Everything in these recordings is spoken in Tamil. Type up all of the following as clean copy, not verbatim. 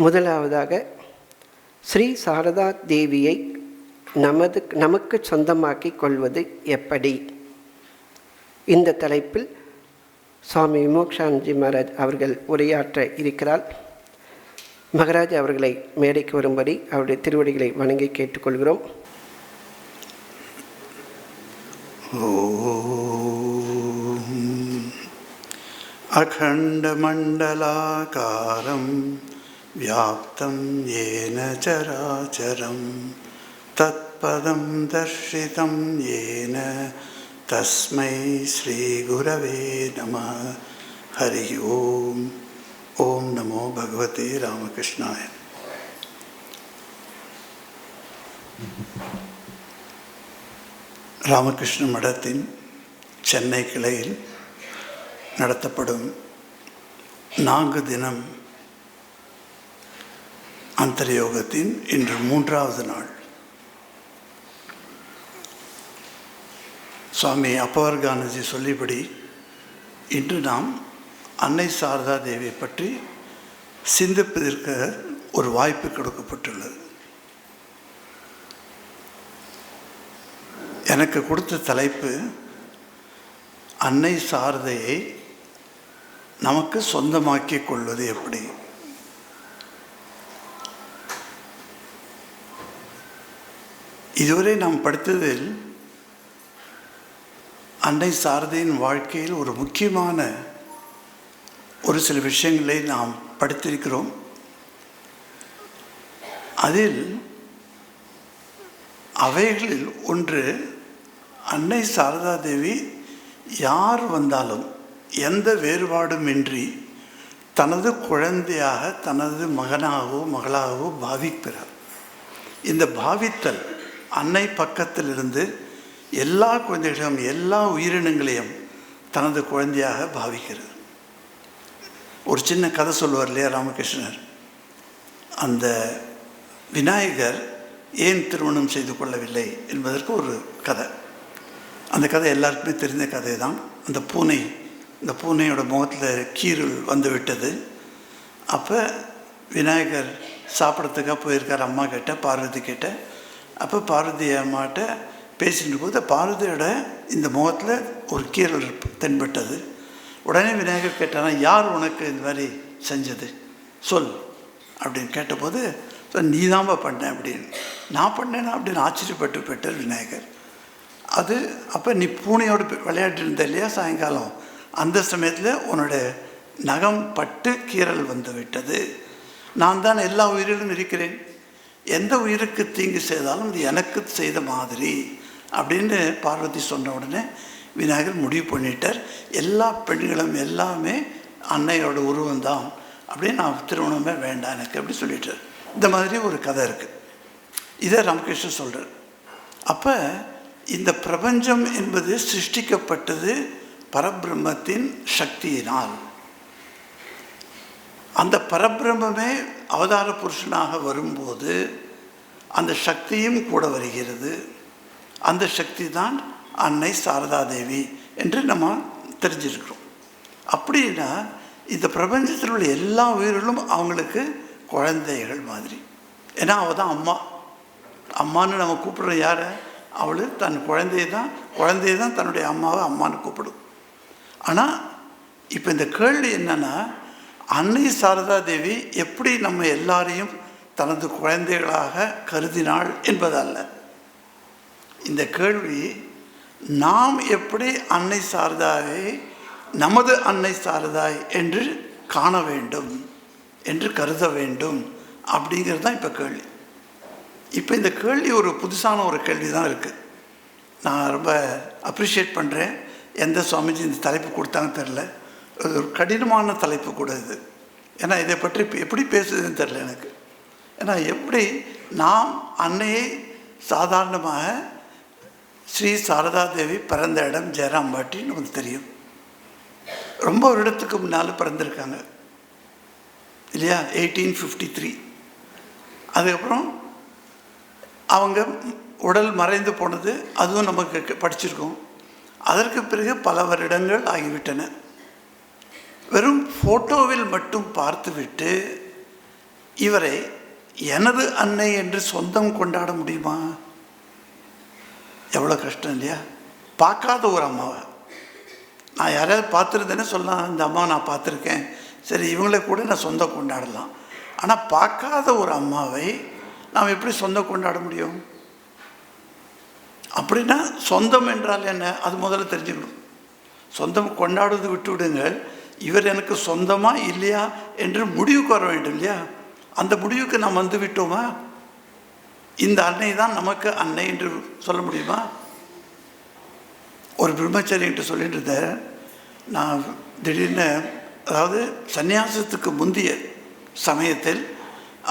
முதலாவதாக ஸ்ரீ சாரதா தேவியை நமக்கு சொந்தமாக்கி கொள்வது எப்படி? இந்த தலைப்பில் சுவாமி விமோக்ஷானந்தி மகாராஜ் அவர்கள் உரையாற்ற இருக்கிறார். மகாராஜ் அவர்களை மேடைக்கு வரும்படி அவருடைய திருவடிகளை வணங்கி கேட்டுக்கொள்கிறோம். அகண்டமண்டலாகாரம் வியாப்தம் ஏன சராச்சரம் தத்பதம் தர்ஷிதம் ஏன தஸ்மை ஸ்ரீ குரவே நமः. ஹரி ஓம். ஓம் நமோ பகவதே ராமகிருஷ்ணாய. ராமகிருஷ்ண மடத்தின் சென்னை கிளையில் நடத்தப்படும் 4 தினம் அந்தர்யோகத்தின் இன்று 3வது நாள். சுவாமி அப்பவர்கானஜி சொல்லிபடி இன்று நாம் அன்னை சாரதா தேவியை பற்றி சிந்திப்பதற்கு ஒரு வாய்ப்பு கொடுக்கப்பட்டுள்ளது. எனக்கு கொடுத்த தலைப்பு அன்னை சாரதையை நமக்கு சொந்தமாக்கிக் கொள்வது எப்படி. இதுவரை நாம் படித்ததில் அன்னை சாரதையின் வாழ்க்கையில் ஒரு முக்கியமான ஒரு சில விஷயங்களை நாம் படித்திருக்கிறோம். அதில் அவைகளில் ஒன்று, அன்னை சாரதா தேவி யார் வந்தாலும் எந்த வேறுபாடும் இன்றி தனது குழந்தையாக, தனது மகனாகவோ மகளாகவோ பாவிக்கிறார். இந்த பாவித்தல் அன்னை பக்கத்திலிருந்து எல்லா குழந்தைகளையும், எல்லா உயிரினங்களையும் தனது குழந்தையாக பாவிக்கிறது. ஒரு சின்ன கதை சொல்லுவார் இல்லையா ராமகிருஷ்ணர். அந்த விநாயகர் ஏன் திருமணம் செய்து கொள்ளவில்லை என்பதற்கு ஒரு கதை. அந்த கதை எல்லாருக்குமே தெரிந்த கதை தான். அந்த பூனையோட முகத்தில் கீறல் வந்து விட்டது. அப்போ விநாயகர் சாப்பிட்றதுக்காக போயிருக்கார் அம்மா கிட்ட, பார்வதி கிட்ட. அப்போ பார்வதி அம்மாட்ட பேசிட்டு போது பார்வதியோட இந்த முகத்தில் ஒரு கீறல் தென்பட்டது. உடனே விநாயகர் கேட்டானா, யார் உனக்கு இந்த மாதிரி செஞ்சது சொல் அப்படின்னு கேட்டபோது, நீ தான்ப்பா பண்ண அப்படின்னு. நான் பண்ணேன்னா அப்படின்னு ஆச்சரியப்பட்டு போயிட்டார் விநாயகர். அது அப்போ நீ பூனையோடு விளையாட்டு இருந்த இல்லையா சாயங்காலம், அந்த சமயத்தில் உன்னோட நகம் பட்டு கீறல் வந்து விட்டது. நான் தான் எல்லா உயிரிலும் இருக்கிறேன், எந்த உயிருக்கு தீங்கு செய்தாலும் இது எனக்கு செய்த மாதிரி அப்படின்னு பார்வதி சொன்ன உடனே விநாயகர் முடிவு பண்ணிட்டார், எல்லா பெண்களும் எல்லாமே அன்னையோட உருவம்தான் அப்படின்னு, நான் திருமணமே வேண்டாம் எனக்கு அப்படி சொல்லிட்டார். இந்த மாதிரி ஒரு கதை இருக்குது. இதை ராமகிருஷ்ணன் சொல்கிறார். அப்போ இந்த பிரபஞ்சம் என்பது சிருஷ்டிக்கப்பட்டது பரபிரம்மத்தின் சக்தியினால். அந்த பரபிரம்மே அவதார புருஷனாக வரும்போது அந்த சக்தியும் கூட வருகிறது. அந்த சக்தி தான் அன்னை சாரதா தேவி என்று நம்ம தெரிஞ்சிருக்கிறோம். அப்படின்னா இந்த பிரபஞ்சத்தில் உள்ள எல்லா உயிர்களும் அவங்களுக்கு குழந்தைகள் மாதிரி. ஏன்னா அவள் தான் அம்மான்னு நம்ம கூப்பிடுறோம். யாரை? அவள் தன் குழந்தையை தான் தன்னுடைய அம்மாவை அம்மான்னு கூப்பிடும். ஆனால் இப்போ இந்த கேள்வி என்னன்னா, அன்னை சாரதா தேவி எப்படி நம்ம எல்லாரையும் தனது குழந்தைகளாக கருதினாள் என்பதல்ல. இந்த கேள்வி நாம் எப்படி அன்னை சாரதாவை நமது அன்னை சாரதாய் என்று காண வேண்டும், என்று கருத வேண்டும் அப்படிங்கிறது தான் இப்போ கேள்வி. இப்போ இந்த கேள்வி ஒரு புதுசான ஒரு கேள்வி தான் இருக்குது. நான் ரொம்ப அப்ரிஷியேட் பண்ணுறேன். எந்த சுவாமிஜி இந்த தலைப்பு கொடுத்தாங்கன்னு தெரில. ஒரு கடினமான தலைப்பு கூட இது. ஏன்னா இதை பற்றி எப்படி பேசுதுன்னு தெரில எனக்கு. ஏன்னா எப்படி நாம் அன்னையை சாதாரணமாக ஸ்ரீ சாரதா தேவி பிறந்த இடம் ஜெயராம்பாட்டி நமக்கு தெரியும். ரொம்ப வருடத்துக்கு முன்னால் பிறந்திருக்காங்க இல்லையா, 1853. அதுக்கப்புறம் அவங்க உடல் மறைந்து போனது, அதுவும் நமக்கு படிச்சிருக்கோம். அதற்கு பிறகு பல வருடங்கள் ஆகிவிட்டன. வெறும் ஃபோட்டோவில் மட்டும் பார்த்துவிட்டு இவரை எனது அன்னை என்று சொந்தம் கொண்டாட முடியுமா? எவ்வளோ கஷ்டம் இல்லையா? பார்க்காத ஒரு அம்மாவை நான் யாராவது பார்த்துருந்தேனே சொல்லலாம், இந்த அம்மா நான் பார்த்துருக்கேன், சரி இவங்கள கூட நான் சொந்தம் கொண்டாடலாம். ஆனால் பார்க்காத ஒரு அம்மாவை நாம் எப்படி சொந்தம் கொண்டாட முடியும்? அப்படின்னா சொந்தம் என்றால் என்ன, அது முதல்ல தெரிஞ்சுக்கணும். சொந்தம் கொண்டாடுவது விட்டு விடுங்கள், இவர் எனக்கு சொந்தமா இல்லையா என்று முடிவுக்கு வர வேண்டும் இல்லையா? அந்த முடிவுக்கு நாம் வந்து விட்டோமா? இந்த அன்னை தான் நமக்கு அன்னை என்று சொல்ல முடியுமா? ஒரு பிரம்மச்சாரிகிட்ட சொல்லிட்டு இருந்தேன் நான், திடீர்னு அதாவது சன்னியாசத்துக்கு முந்தைய சமயத்தில்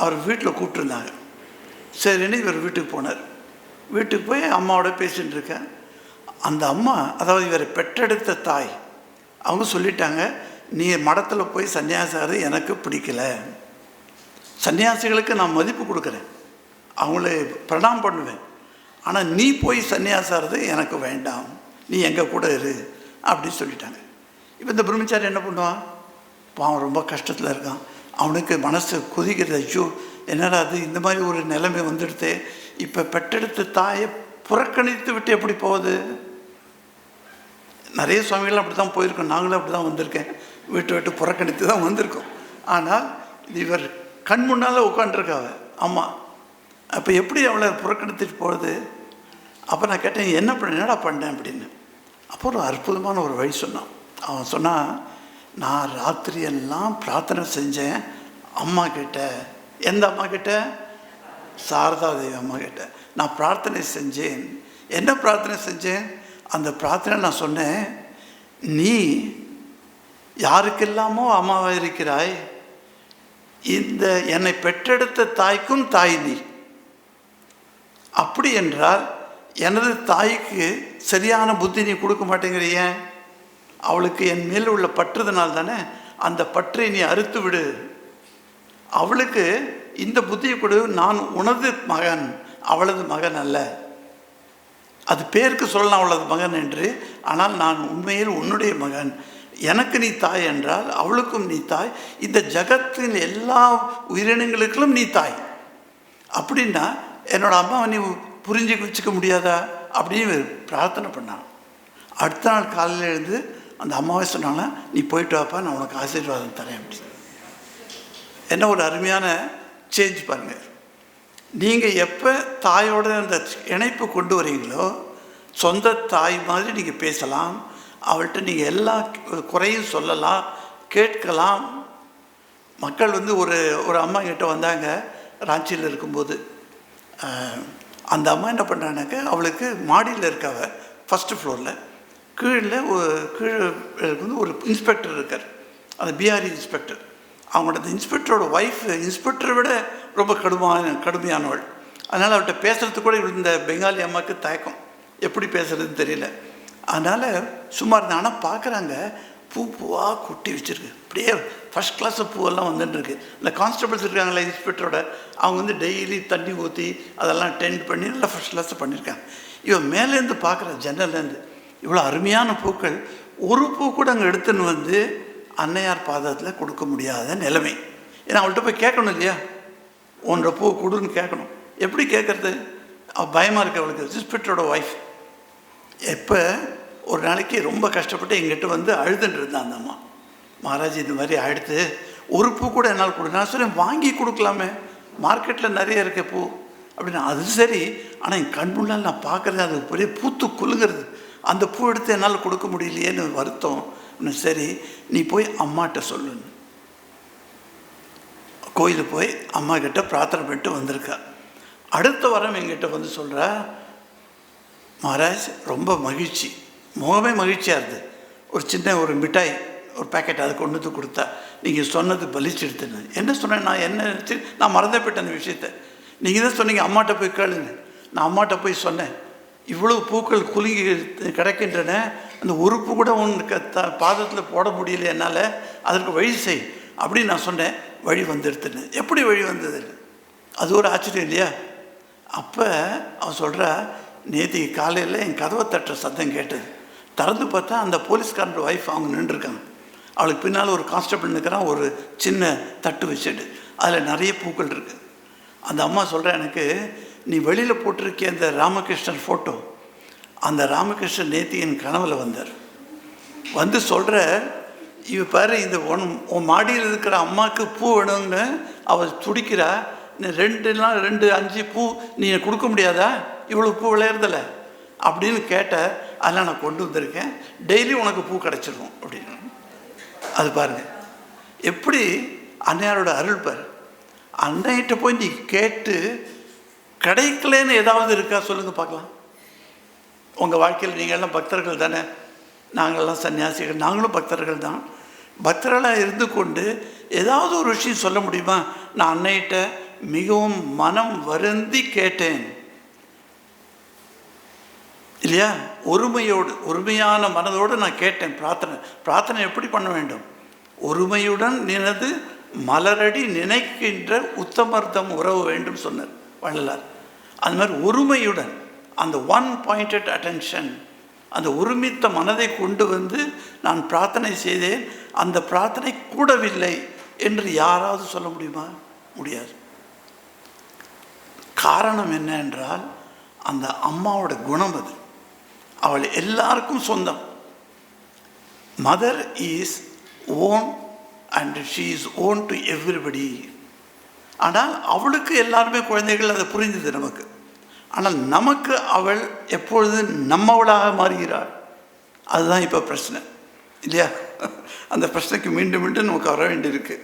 அவர் வீட்டில் கூப்பிட்டுருந்தாங்க. சரின்னு இவர் வீட்டுக்கு போனார். வீட்டுக்கு போய் அம்மாவோட பேசிகிட்டு இருக்கேன். அந்த அம்மா, அதாவது இவரை பெற்றெடுத்த தாய், அவங்க சொல்லிட்டாங்க, நீ மடத்தில் போய் சன்னியாசாரு எனக்கு பிடிக்கல, சன்னியாசிகளுக்கு நான் மதிப்பு கொடுக்குறேன், அவங்கள பிரணாம் பண்ணுவேன், ஆனால் நீ போய் சன்னியாசாரது எனக்கு வேண்டாம், நீ எங்கள் கூட இரு அப்படின்னு சொல்லிட்டாங்க. இப்போ இந்த பிரம்மச்சாரி என்ன பண்ணுவான்? அவன் ரொம்ப கஷ்டத்தில் இருக்கான், அவனுக்கு மனசு கொதிக்கிறது, ஐயோ என்னடா அது இந்த மாதிரி ஒரு நிலைமை வந்துடுது, இப்போ பெற்றெடுத்த தாயை புறக்கணித்து விட்டு எப்படி போகுது? நிறைய சுவாமிகள் அப்படி தான் போயிருக்கோம், நாங்களும் அப்படி தான் வந்திருக்கேன், விட்டு புறக்கணித்து தான் வந்திருக்கோம். ஆனால் இவர் கண் முன்னால் உட்காண்டிருக்காவ அம்மா, அப்போ எப்படி அவளை புறக்கணித்துட்டு போகுது? அப்போ நான் கேட்டேன், என்னடா பண்ணேன் அப்படின்னு. அப்போ ஒரு அற்புதமான ஒரு வழி சொன்னான். அவன் சொன்னான், நான் ராத்திரியெல்லாம் பிரார்த்தனை செஞ்சேன் அம்மா கிட்ட. எந்த அம்மா கிட்ட? சாரதா தேவி அம்மா கிட்ட நான் பிரார்த்தனை செஞ்சேன். என்ன பிரார்த்தனை செஞ்சேன்? அந்த பிரார்த்தனை நான் சொன்னேன், நீ யாருக்கெல்லாமோ அம்மாவாக இருக்கிறாய், இந்த என்னை பெற்றெடுத்த தாய்க்கும் தாய் நீ. அப்படி என்றால் எனது தாய்க்கு சரியான புத்தி நீ கொடுக்க மாட்டேங்கிறிய, அவளுக்கு என் மேல் உள்ள பற்றுதனால் தானே, அந்த பற்றை நீ அறுத்து விடு, அவளுக்கு இந்த புத்தியை கொடு, நான் உனது மகன், அவளது மகன் அல்ல. அது பேருக்கு சொல்லலாம் அவளது மகன் என்று, ஆனால் நான் உண்மையில் உன்னுடைய மகன், எனக்கு நீ தாய் என்றால் அவளுக்கும் நீ தாய், இந்த ஜகத்தின் எல்லா உயிரினங்களுக்கும் நீ தாய். அப்படின்னா என்னோட அம்மாவை நீ புரிஞ்சு வச்சுக்க முடியாதா அப்படின்னு பிரார்த்தனை பண்ணான். அடுத்த நாள் காலையில் எழுந்து அந்த அம்மாவை சொன்னாங்க, நீ போயிட்டு வாப்பா, நான் உனக்கு ஆசீர்வாதம் தரேன் அப்படின்னு. என்ன ஒரு அருமையான சேஞ்ச் பாருங்கள். நீங்கள் எப்போ தாயோட அந்த இணைப்பு கொண்டு வரீங்களோ, சொந்த தாய் மாதிரி நீங்கள் பேசலாம், அவள்கிட்ட நீங்கள் எல்லா குறையும் சொல்லலாம், கேட்கலாம். மக்கள் ஒரு அம்மா கிட்ட வந்தாங்க ராஞ்சியில் இருக்கும்போது. அந்த அம்மா என்ன பண்ணுறாங்கனாக்க, அவளுக்கு மாடியில் இருக்காவ ஃபஸ்ட்டு ஃப்ளோரில், கீழே ஒரு இன்ஸ்பெக்டர் இருக்கார், அந்த பிஆர்இ இன்ஸ்பெக்டர். அவங்களோட அந்த இன்ஸ்பெக்டரோட ஒய்ஃப் இன்ஸ்பெக்டரை விட ரொம்ப கடுமையானவள். அதனால் அவள்கிட்ட பேசுகிறதுக்கு கூட இந்த பெங்காலி அம்மாவுக்கு தயக்கம், எப்படி பேசுகிறதுன்னு தெரியல. அதனால் சும்மா இருந்தாங்க. ஆனால் பார்க்குறாங்க, பூவாக கொட்டி வச்சுருக்கு, அப்படியே ஃபஸ்ட் கிளாஸ் பூவெல்லாம் வந்துட்டுருக்கு. இந்த கான்ஸ்டபிள்ஸ் இருக்காங்களே இன்ஸ்பெக்டரோட, அவங்க டெய்லி தண்ணி ஊற்றி அதெல்லாம் டென்ட் பண்ணி நல்லா ஃபஸ்ட் கிளாஸை பண்ணியிருக்காங்க. இவன் மேலேருந்து பார்க்குற ஜன்னல்லேருந்து இவ்வளோ அருமையான பூக்கள், ஒரு பூ கூட அங்கே எடுத்துன்னு அன்னையார் பாதத்தில் கொடுக்க முடியாத நிலைமை. ஏன்னா அவள்கிட்ட போய் கேட்கணும் இல்லையா, ஒன்றரை பூ கொடுன்னு கேட்கணும். எப்படி கேட்குறது? பயமாக இருக்கு அவளுக்கு. இன்ஸ்பெக்டரோட ஒய்ஃப் எப்போ ஒரு நாளைக்கு ரொம்ப கஷ்டப்பட்டு எங்கிட்ட அழுதுன்னு இருந்தான் அந்த அம்மா. மகாராஜ் இந்த மாதிரி ஆயிடுத்து, ஒரு பூ கூட என்னால் கொடுக்க. நான் சொல்கிறேன், வாங்கி கொடுக்கலாமே, மார்க்கெட்டில் நிறைய இருக்க பூ அப்படின்னா. அது சரி, ஆனால் என் கண் முன்னால் நான் பார்க்குறது அது பெரிய பூத்து குலுங்கிறது, அந்த பூ எடுத்து என்னால் கொடுக்க முடியலையேன்னு வருத்தம். சரி, நீ போய் அம்மாட்ட சொல்லுன்னு கோயிலுக்கு போய் அம்மா கிட்ட பிரார்த்தனை பண்ணிட்டு வந்திருக்கா. அடுத்த வாரம் எங்கிட்ட சொல்கிறா, மகாராஜ் ரொம்ப மகிழ்ச்சி, முகமே மகிழ்ச்சியாக இருந்தது. ஒரு மிட்டாய் ஒரு பேக்கெட் அதை கொண்டு வந்து கொடுத்தா, நீங்கள் சொன்னது பலிச்செடுத்துன்னு. என்ன சொன்னேன் நான் மறந்தே போயிட்டேன் அந்த விஷயத்தை. நீங்கள் தான் சொன்னீங்க அம்மாட்ட போய் கேளுங்க. நான் அம்மாட்ட போய் சொன்னேன், இவ்வளோ பூக்கள் குலுங்கி கிடைக்கின்றன, அந்த ஒரு பூ கூட உனக்கு பாதத்தில் போட முடியல என்னால், அதற்கு வழி செய் அப்படின்னு நான் சொன்னேன். வழி வந்துடுத்துன்னு. எப்படி வழி வந்தது? அது ஒரு ஆச்சரியம் இல்லையா? அப்போ அவன் சொல்கிறா, நேற்றுக்கு காலையில் என் கதவை தட்டுற சத்தம் கேட்டது, திறந்து பார்த்தா அந்த போலீஸ்காரனோட ஒய்ஃப் அவங்க நின்றுருக்காங்க. அவளுக்கு பின்னால் ஒரு கான்ஸ்டபிள் நிற்கிறான், ஒரு சின்ன தட்டு வச்சுட்டு. அதில் நிறைய பூக்கள் இருக்குது. அந்த அம்மா சொல்கிறேன், எனக்கு நீ வெளியில் போட்டிருக்கே அந்த ராமகிருஷ்ணர் ஃபோட்டோ, அந்த ராமகிருஷ்ணன் நேற்று என் கனவில் வந்தார். வந்து சொல்கிற, இவ பாரு, இந்த உன் மாடியில் இருக்கிற அம்மாவுக்கு பூ வேணும்னு அவள் துடிக்கிறா, நீ 2 5 பூ நீ கொடுக்க முடியாதா, இவ்வளோ பூ விளையிறதில்ல அப்படின்னு கேட்ட. அதெல்லாம் நான் கொண்டு வந்திருக்கேன், டெய்லி உனக்கு பூ கிடச்சிடும் அப்படின்னு. அது பாருங்கள் எப்படி அன்னையாரோட அருள் பாரு. அன்னையிட்ட போய் நீ கேட்டு கிடைக்கலன்னு ஏதாவது இருக்கா சொல்லுங்கள் பார்க்கலாம். உங்கள் வாழ்க்கையில் நீங்கள்லாம் பக்தர்கள் தானே, நாங்கள்லாம் சன்னியாசிகள், நாங்களும் பக்தர்கள் தான். பக்தர்களாக இருந்து கொண்டு ஏதாவது ஒரு விஷயம் சொல்ல முடியுமா? நான் அன்னையிட்ட மிகவும் மனம் வருந்தி கேட்டேன் இல்லையா, ஒருமையோடு, ஒருமையான மனதோடு நான் கேட்டேன். பிரார்த்தனை எப்படி பண்ண வேண்டும்? ஒருமையுடன் நினது மலரடி நினைக்கின்ற உத்தமர்த்தம் உறவு வேண்டும் சொன்னார் வள்ளலார். அது மாதிரி ஒருமையுடன், அந்த ஒன் பாயிண்டட் அட்டென்ஷன், அந்த ஒருமித்த மனதை கொண்டு வந்து நான் பிரார்த்தனை செய்தேன், அந்த பிரார்த்தனை கூடவில்லை என்று யாராவது சொல்ல முடியுமா? முடியாது. காரணம் என்ன என்றால், அந்த அம்மாவோட குணம் அது. அவள் எல்லாருக்கும் சொந்தம். Mother is own and she is own to everybody. ஆனால் அவளுக்கு எல்லாருமே குழந்தைகள், அதை புரிந்தது நமக்கு. ஆனால் நமக்கு அவள் எப்பொழுது நம்மவளாக மாறுகிறாள், அதுதான் இப்போ பிரச்சனை இல்லையா? அந்த பிரச்சனைக்கு மீண்டும் மீண்டும் நமக்கு வர வேண்டியிருக்கு.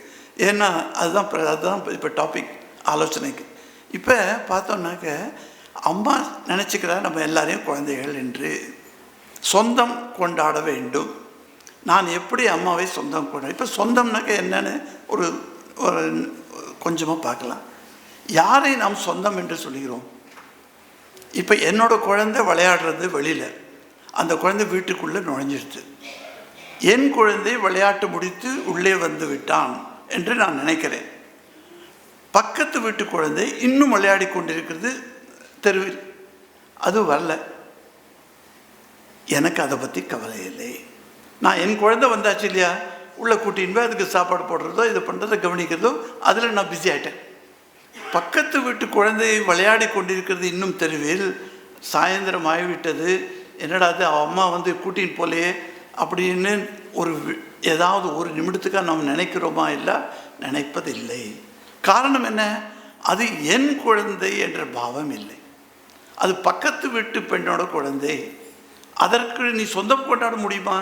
ஏன்னா அதுதான் இப்போ டாபிக் ஆலோசனைக்கு. இப்போ பார்த்தோம்னாக்க, அம்மா நினச்சிக்கிறா நம்ம எல்லாரையும் குழந்தைகள் என்று. சொந்தம் கொண்டாட வேண்டும். நான் எப்படி அம்மாவை சொந்தம் கொண்டாட? இப்போ சொந்தம்னாக்க என்னன்னு ஒரு கொஞ்சமாக பார்க்கலாம். யாரை நாம் சொந்தம் என்று சொல்கிறோம்? இப்போ என்னோட குழந்தை விளையாடுறது வெளியில், அந்த குழந்தை வீட்டுக்குள்ளே நுழைஞ்சிடுது. என் குழந்தை விளையாட்டு முடித்து உள்ளே வந்து விட்டான் என்று நான் நினைக்கிறேன். பக்கத்து வீட்டு குழந்தை இன்னும் விளையாடி கொண்டிருக்கிறது தெருவில், அது வரல. எனக்கு அதை பற்றி கவலை இல்லை. நான் என் குழந்தை வந்தாச்சு இல்லையா, உள்ளே கூட்டின்னு போய் அதுக்கு சாப்பாடு போடுறதோ இதை பண்ணுறதோ கவனிக்கிறதோ அதில் நான் பிஸி ஆகிட்டேன். பக்கத்து வீட்டு குழந்தை விளையாடி கொண்டிருக்கிறது இன்னும் தெருவில், சாயந்தரம் ஆகிவிட்டது, என்னடா அது அவன் அம்மா வந்து கூட்டின்னு போலையே அப்படின்னு ஏதாவது ஒரு நிமிடத்துக்காக நாம் நினைக்கிறோமா? இல்லை, நினைப்பதில்லை. காரணம் என்ன? அது என் குழந்தை என்ற பாவம் இல்லை, அது பக்கத்து வீட்டு பெண்ணோட குழந்தை. அதற்கு நீ சொந்தம் கொண்டாட முடியுமா?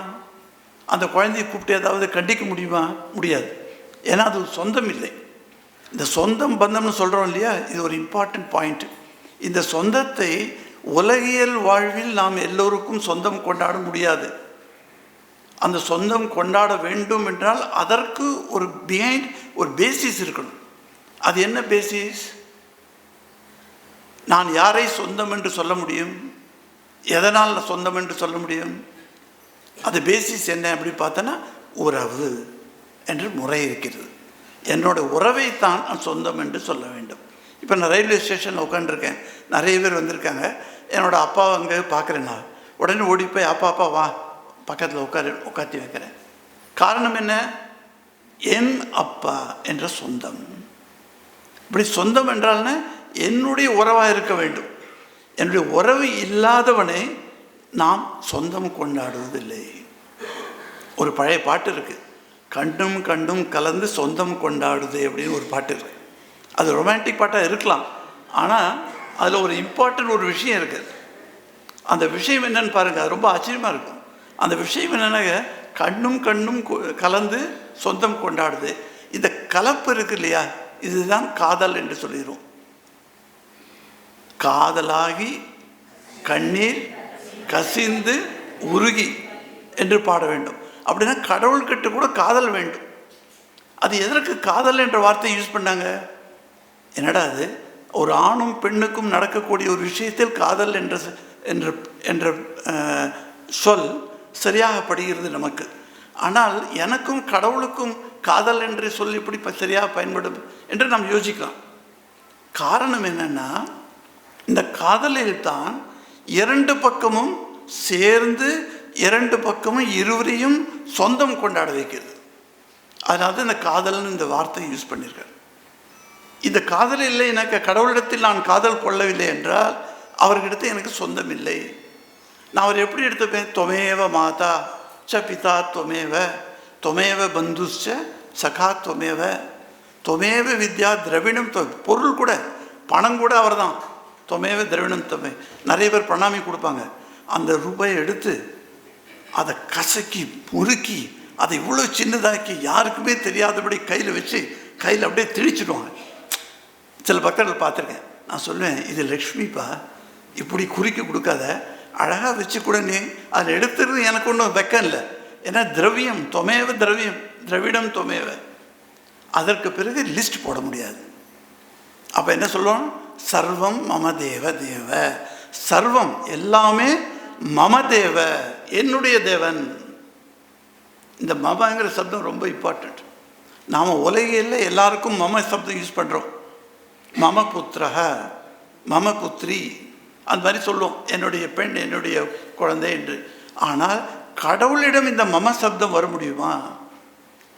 அந்த குழந்தையை கூப்பிட்டு ஏதாவது கண்டிக்க முடியுமா? முடியாது. ஏன்னா அது சொந்தம் இல்லை. இந்த சொந்தம் பந்தம்னு சொல்கிறோம் இல்லையா, இது ஒரு இம்பார்ட்டன்ட் பாயிண்ட். இந்த சொந்தத்தை உலகியல் வாழ்வில் நாம் எல்லோருக்கும் சொந்தம் கொண்டாட முடியாது. அந்த சொந்தம் கொண்டாட வேண்டும் என்றால் அதற்கு ஒரு ஒரு பேசிஸ் இருக்கணும். அது என்ன பேசிஸ்? நான் யாரை சொந்தம் என்று சொல்ல முடியும்? எதனால் சொந்தம் என்று சொல்ல முடியும்? அது பேசிஸ் என்ன அப்படி பார்த்தோன்னா, உறவு என்று முறை இருக்கிறது. என்னோட உறவைத்தான் நான் சொந்தம் என்று சொல்ல வேண்டும். இப்போ நான் ரயில்வே ஸ்டேஷனில் உட்காந்துருக்கேன், நிறைய பேர் வந்திருக்காங்க. என்னோடய அப்பா அங்கே பார்க்குறேன், நான் உடனே ஓடி போய் அப்பா வா பக்கத்தில் உட்காத்தி வைக்கிறேன். காரணம் என்ன? என் அப்பா என்ற சொந்தம். இப்படி சொந்தம் என்றால்னா என்னுடைய உறவாக இருக்க வேண்டும். என்னுடைய உறவு இல்லாதவனை நாம் சொந்தம் கொண்டாடுவதில்லை. ஒரு பழைய பாட்டு இருக்குது, கண்டும் கண்டும் கலந்து சொந்தம் கொண்டாடுது அப்படின்னு ஒரு பாட்டு இருக்குது. அது ரொமான்டிக் பாட்டாக இருக்கலாம், ஆனால் அதில் ஒரு இம்பார்ட்டன்ட் ஒரு விஷயம் இருக்குது. அந்த விஷயம் என்னன்னு பாருங்கள், அது ரொம்ப ஆச்சரியமாக இருக்கும். அந்த விஷயம் என்னென்னா, கண்ணும் கலந்து சொந்தம் கொண்டாடுது. இந்த கலப்பு இருக்கு இல்லையா, இதுதான் காதல் என்று சொல்லிடுவோம். காதலாகி கண்ணீர் கசிந்து உருகி என்று பாட வேண்டும். அப்படின்னா கடவுள்கிட்ட கூட காதல் வேண்டும். அது எதற்கு காதல் என்ற வார்த்தையை யூஸ் பண்ணாங்க? என்னடா அது, ஒரு ஆணும் பெண்ணுக்கும் நடக்கக்கூடிய ஒரு விஷயத்தில் காதல் என்ற சொல் சரியாக படுகிறது நமக்கு. ஆனால் எனக்கும் கடவுளுக்கும் காதல் என்று சொல் இப்படி சரியாக பயன்படும் என்று நாம் யோசிக்கலாம். காரணம் என்னன்னா, இந்த காதலில் தான் இரண்டு பக்கமும் சேர்ந்து இரண்டு பக்கமும் இருவரையும் சொந்தம் கொண்டாட வைக்கிறது. அதனால இந்த காதல்னு இந்த வார்த்தையை யூஸ் பண்ணியிருக்காரு. இந்த காதல் இல்லைனாக்க, கடவுளிடத்தில் நான் காதல் கொள்ளவில்லை என்றால் அவர்களிடத்தில் எனக்கு சொந்தம் இல்லை. நான் அவர் எப்படி எடுத்துப்பேன்? தொமேவ மாதா ச பிதா தொமேவ தொமேவ பந்துச்ச சகா தொமேவ தொமேவ வித்யா திரவிணம். பொருள் கூட, பணம் கூட அவர் தான். தொமேவ திரவிணம் தொமே. நிறைய பேர் பிரணாமி கொடுப்பாங்க. அந்த ரூபாயை எடுத்து அதை கசக்கி முறுக்கி அதை இவ்வளோ சின்னதாக்கி யாருக்குமே தெரியாதபடி கையில் வச்சு கையில் அப்படியே திணிச்சிடுவாங்க. சில பக்தர்கள் பார்த்துருக்கேன். நான் சொல்லுவேன், இது லக்ஷ்மிப்பா, இப்படி குறுக்கி கொடுக்காத, அழகாக வச்சு கூட நீ அதில் எடுத்துறது எனக்கு ஒன்றும் வெக்கம் இல்லை. ஏன்னா திரவியம் தொமேவ திரவியம் திரவிடம் தொமேவ. அதற்கு பிறகு லிஸ்ட் போட முடியாது. அப்போ என்ன சொல்லுவோம்? சர்வம் மம தேவ தேவ. சர்வம் எல்லாமே மம தேவ, என்னுடைய தேவன். இந்த மமங்கிற சப்தம் ரொம்ப இம்பார்ட்டண்ட். நாம் உலகில் எல்லாருக்கும் மம சப்தம் யூஸ் பண்ணுறோம். மம புத்திரஹ மம புத்ரி அந்த மாதிரி சொல்லுவோம், என்னுடைய பெண் என்னுடைய குழந்தை என்று. ஆனால் கடவுளிடம் இந்த மம சப்தம் வர முடியுமா?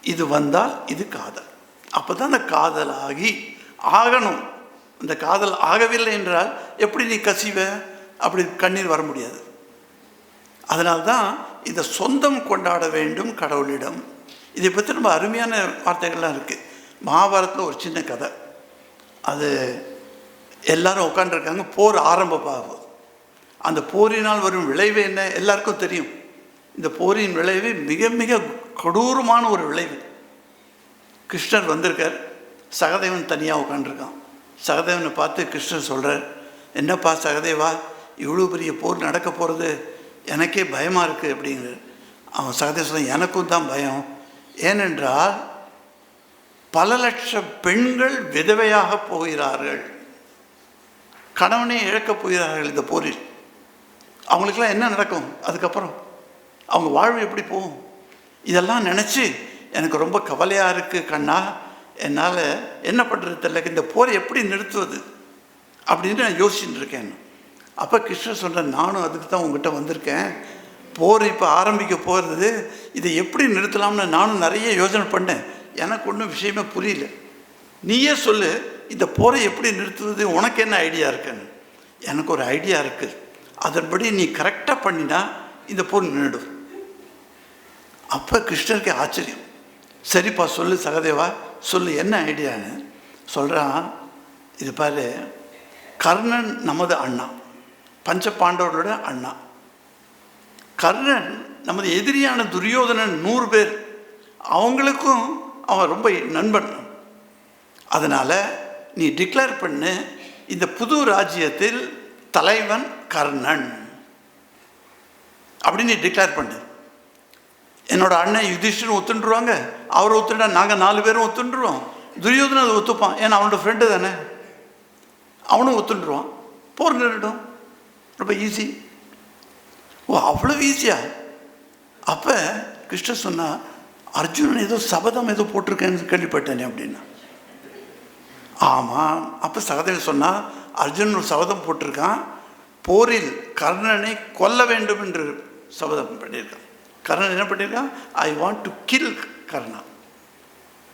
இது வந்தால் இது காதல். அப்போ தான் அந்த காதல் ஆகணும். அந்த காதல் ஆகவில்லை என்றால் எப்படி நீ கசிவ? அப்படி கண்ணீர் வர முடியாது. அதனால்தான் இந்த சொந்தம் கொண்டாட வேண்டும் கடவுளிடம். இதை பற்றி ரொம்ப அருமையான வார்த்தைகள்லாம் இருக்குது. மகாபாரதத்தில் ஒரு சின்ன கதை. அது எல்லாரும் உட்காந்துருக்காங்க, போர் ஆரம்பமாகும். அந்த போரினால் வரும் விளைவு என்ன எல்லாருக்கும் தெரியும். இந்த போரின் விளைவு மிக மிக கொடூரமான ஒரு விளைவு. கிருஷ்ணர் வந்திருக்கார், சகதேவன் தனியாக உட்காந்துருக்கான். சகதேவனை பார்த்து கிருஷ்ணர் சொல்கிறார், என்னப்பா சகதேவா, இவ்வளோ பெரிய போர் நடக்க போகிறது, எனக்கே பயமாக இருக்குது அப்படிங்கிறார். அவன் சகதேவன் சொல்ல, எனக்கும் தான் பயம். ஏனென்றால் பல லட்சம் பெண்கள் விதவையாக போகிறார்கள், கணவனை இழக்கப் போகிறார்கள் இந்த போரில். அவங்களுக்கெல்லாம் என்ன நடக்கும்? அதுக்கப்புறம் அவங்க வாழ்வு எப்படி போகும்? இதெல்லாம் நினச்சி எனக்கு ரொம்ப கவலையாக இருக்குது கண்ணா. என்னால் என்ன பண்ணுறது தெரியல, இந்த போரை எப்படி நிறுத்துவது அப்படின்னு நான் யோசிச்சுட்டு இருக்கேன். அப்போ கிருஷ்ணர் சொல்கிற, நானும் அதுக்கு தான் உங்ககிட்ட வந்திருக்கேன். போர் இப்போ ஆரம்பிக்க போகிறது, இதை எப்படி நிறுத்தலாம்னு நானும் நிறைய யோசனை பண்ணேன். எனக்கு ஒன்றும் விஷயமே புரியல. நீயே சொல்லு, இந்த போரை எப்படி நிறுத்துவது, உனக்கு என்ன ஐடியா இருக்குன்னு. எனக்கு ஒரு ஐடியா இருக்குது, அதன்படி நீ கரெக்டாக பண்ணினா இந்த போர் நின்றுடும். அப்போ கிருஷ்ணருக்கு ஆச்சரியம். சரிப்பா சொல்லு சகதேவா, சொல்லு என்ன ஐடியான்னு சொல்கிறான். இது பாரு, கர்ணன் நமது அண்ணா, பஞ்ச பாண்டவர்களோட அண்ணா. கர்ணன் நமது எதிரியான துரியோதனன் 100 பேர், அவங்களுக்கும் அவன் ரொம்ப நண்பன். அதனால் நீ டிக்ளேர் பண்ணு, இந்த புது ராஜ்யத்தில் தலைவன் கர்ணன் அப்படின்னு நீ டிக்ளேர் பண்ணு. என்னோட அண்ணன் யுதிஷ்டரும் ஒத்துண்டுருவாங்க, அவர் ஒத்துண்டா நாங்கள் 4 பேரும் ஒத்துண்டுருவோம். துரியோதனன் அதை ஒத்துப்பான், ஏன்னா அவனோட ஃப்ரெண்டு தானே, அவனும் ஒத்துண்டுருவான். போர் நின்றுடும். ரொம்ப ஈஸி. ஓ, அவ்வளோ ஈஸியா? அப்போ கிருஷ்ணர் சொன்னால், அர்ஜுனன் ஏதோ சபதம் ஏதோ போட்டிருக்கேன்னு கேள்விப்பட்டேனே அப்படின்னா. ஆமாம். அப்போ சகதேவன் சொன்னால், அர்ஜுனன் ஒரு சபதம் போட்டிருக்கான், போரில் கர்ணனை கொல்ல வேண்டும் என்று சபதம் பண்ணியிருக்கான். கர்ணன் என்ன பண்ணியிருக்கான்? I want to kill Karna.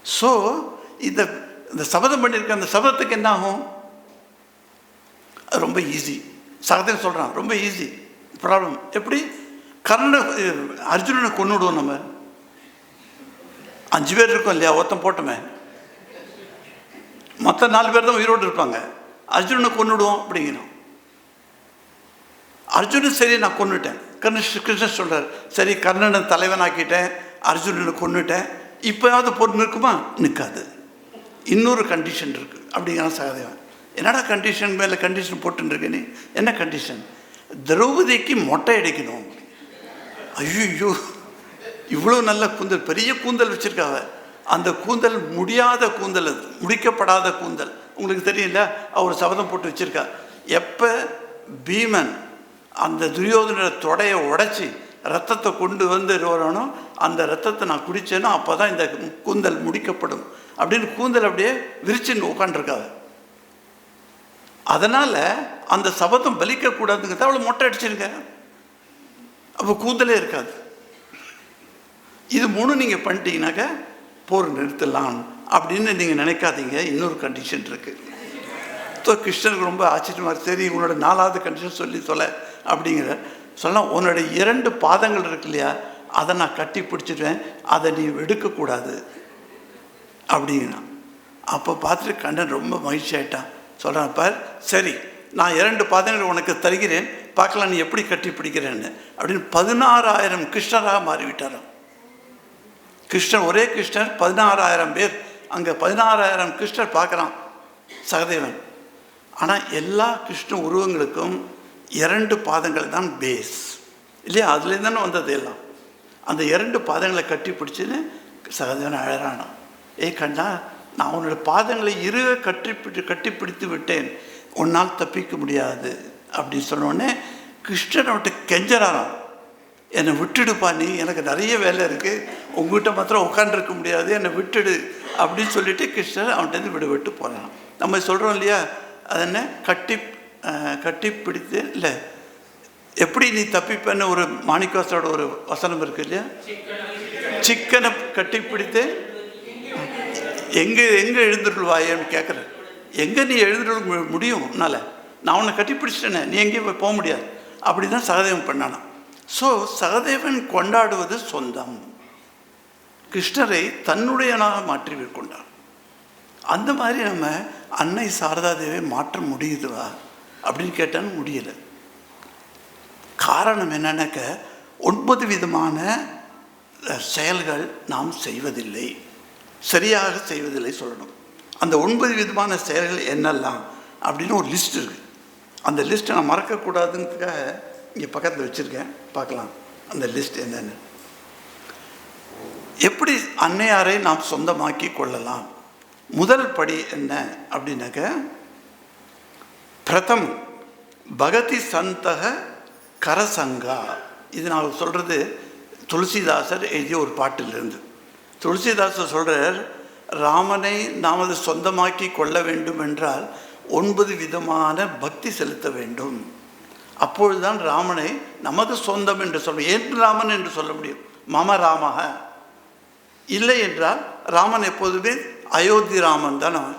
So இந்த சபதம் பண்ணியிருக்க, அந்த சபதத்துக்கு என்ன ஆகும்? அது ரொம்ப ஈஸி. சகதேவன் சொல்கிறான், ரொம்ப ஈஸி ப்ராப்ளம். எப்படி? அர்ஜுனனை கொன்னுடுவோம். நம்ம 5 பேர் இருக்கோம் இல்லையா, ஒருத்தன் போட்டோமே, மொத்த 4 பேர் தான் உயிரோடு இருப்பாங்க. அர்ஜுனனை கொன்னுடுவோம் அப்படிங்கிறோம். அர்ஜுனன் சரி நான் கொன்னுட்டேன். கிருஷ்ணன் சொல்கிறார், சரி கர்ணனை தலைவனாக்கிட்டேன், அர்ஜுனனை கொன்னுட்டேன், இப்போயாவது போர் நிற்குமா? நிற்காது. இன்னொரு கண்டிஷன் இருக்குது அப்படிங்கிற சகதேவன். என்னடா கண்டிஷன் மேலே கண்டிஷன் போட்டுருக்க நீ? என்ன கண்டிஷன்? திரௌபதிக்கு மொட்டை அடிக்கணும். ஐயோ, இவ்வளோ நல்ல கூந்தல், பெரிய கூந்தல் வச்சுருக்காவ. அந்த கூந்தல் முடியாத கூந்தல், அது முடிக்கப்படாத கூந்தல். உங்களுக்கு தெரியல, அவர் சபதம் போட்டு வச்சுருக்கா. எப்போ பீமன் அந்த துரியோதனோட தொடையை உடைச்சி ரத்தத்தை கொண்டு வந்து வரணும், அந்த ரத்தத்தை நான் குடித்தேனோ அப்போ தான் இந்த கூந்தல் முடிக்கப்படும் அப்படின்னு கூந்தல் அப்படியே விரிச்சுன்னு உட்காண்டிருக்காது. அதனால் அந்த சபதம் பலிக்கக்கூடாதுங்கிறத அவளை மொட்டை அடிச்சிருங்க. அப்போ கூந்தலே இருக்காது. இது 3 நீங்கள் பண்ணிட்டீங்கன்னாக்க போர் நிறுத்தலாம் அப்படின்னு நீங்கள் நினைக்காதீங்க. இன்னொரு கண்டிஷன் இருக்குது. ஸோ கிருஷ்ணருக்கு ரொம்ப ஆச்சரியமாக, சரி உன்னோட 4வது கண்டிஷன் சொல்லி தொலை அப்படிங்கிற சொல்லலாம். உன்னோட 2 பாதங்கள் இருக்கு இல்லையா, அதை நான் கட்டி பிடிச்சிடுவேன், அதை நீ எடுக்கக்கூடாது அப்படிங்கிறான். அப்போ பார்த்துட்டு கண்ணன் ரொம்ப மகிழ்ச்சி ஆகிட்டான். சொல்கிறான், பார் சரி நான் 2 பாதங்கள் உனக்கு தருகிறேன், பார்க்கலாம் நீ எப்படி கட்டி பிடிக்கிறேன்னு அப்படின்னு 16,000 கிருஷ்ணராக மாறிவிட்டாராம். கிருஷ்ணர், ஒரே கிருஷ்ணர் 16,000 பேர், அங்கே 16,000 கிருஷ்ணர் பார்க்குறான் சகதேவன். ஆனால் எல்லா கிருஷ்ண உருவங்களுக்கும் 2 பாதங்கள் தான் பேஸ் இல்லையா, அதுலேருந்து தானே வந்தது எல்லாம். அந்த 2 பாதங்களை கட்டி பிடிச்சின்னு சகதேவன் அழறானான். கண்ணா, நான் உன்னோட பாதங்களை கட்டி பிடித்து விட்டேன், உன்னால் தப்பிக்க முடியாது அப்படின்னு சொன்னோடனே கிருஷ்ணனை விட்டு கெஞ்சறாராம், என்னை விட்டுடுப்பா, நீ எனக்கு நிறைய வேலை இருக்குது, உங்ககிட்ட மாத்திரம் உட்காந்துருக்க முடியாது, என்னை விட்டுடு அப்படின்னு சொல்லிட்டு கிருஷ்ணர் அவன்கிட்ட விட்டு போகிறான். நம்ம சொல்கிறோம் இல்லையா, அது என்ன கட்டி பிடித்து இல்லை, எப்படி நீ தப்பிப்பேன்னு ஒரு மாணிக்கவாசரோட ஒரு வசனம் இருக்கு இல்லையா, சிக்கனை கட்டி பிடித்து எங்கே எழுந்துருவாயன்னு கேட்குறேன். எங்கே நீ எழுந்துருக்க முடியும் உன்னால், நான் உன்னை கட்டி பிடிச்சிட்டேனே, நீ எங்கேயும் போக முடியாது. அப்படி தான் சகதேவன் பண்ணானா. ஸோ சகதேவன் கொண்டாடுவது சொந்தம், கிருஷ்ணரை தன்னுடையனாக மாற்றி கொண்டான். அந்த மாதிரி நம்ம அன்னை சாரதா தேவியை மாற்ற முடியுதுவா அப்படின்னு கேட்டாலும் முடியலை. காரணம் என்னன்னாக்க 9 விதமான செயல்கள் நாம் செய்வதில்லை, சரியாக செய்வதில்லை சொல்லணும். அந்த 9 விதமான செயல்கள் என்னெல்லாம் அப்படின்னு ஒரு லிஸ்ட் இருக்குது. அந்த லிஸ்ட்டை நான் மறக்கக்கூடாதுன்றதுக்காக இங்கே பக்கத்தில் வச்சுருக்கேன், பார்க்கலாம் அந்த லிஸ்ட் என்னென்னு. எப்படி அன்னையாரை நாம் சொந்தமாக்கி கொள்ளலாம்? முதல் படி என்ன அப்படின்னாக்க, பிரதம் பகதி சந்தக கரசங்கா. இது நான் சொல்கிறது துளசிதாசர் எழுதிய ஒரு பாட்டிலிருந்து. துளசிதாசர் சொல்கிறார், ராமனை நாம் சொந்தமாக்கி கொள்ள வேண்டும் என்றால் 9 விதமான பக்தி செலுத்த வேண்டும். அப்பொழுதுதான் ராமனை நமது சொந்தம் என்று சொல்ல. ஏன் ராமன் என்று சொல்ல முடியும்? மம ராமக. இல்லை என்றால் ராமன் எப்போதுமே அயோத்தி ராமன் தான் அவன்.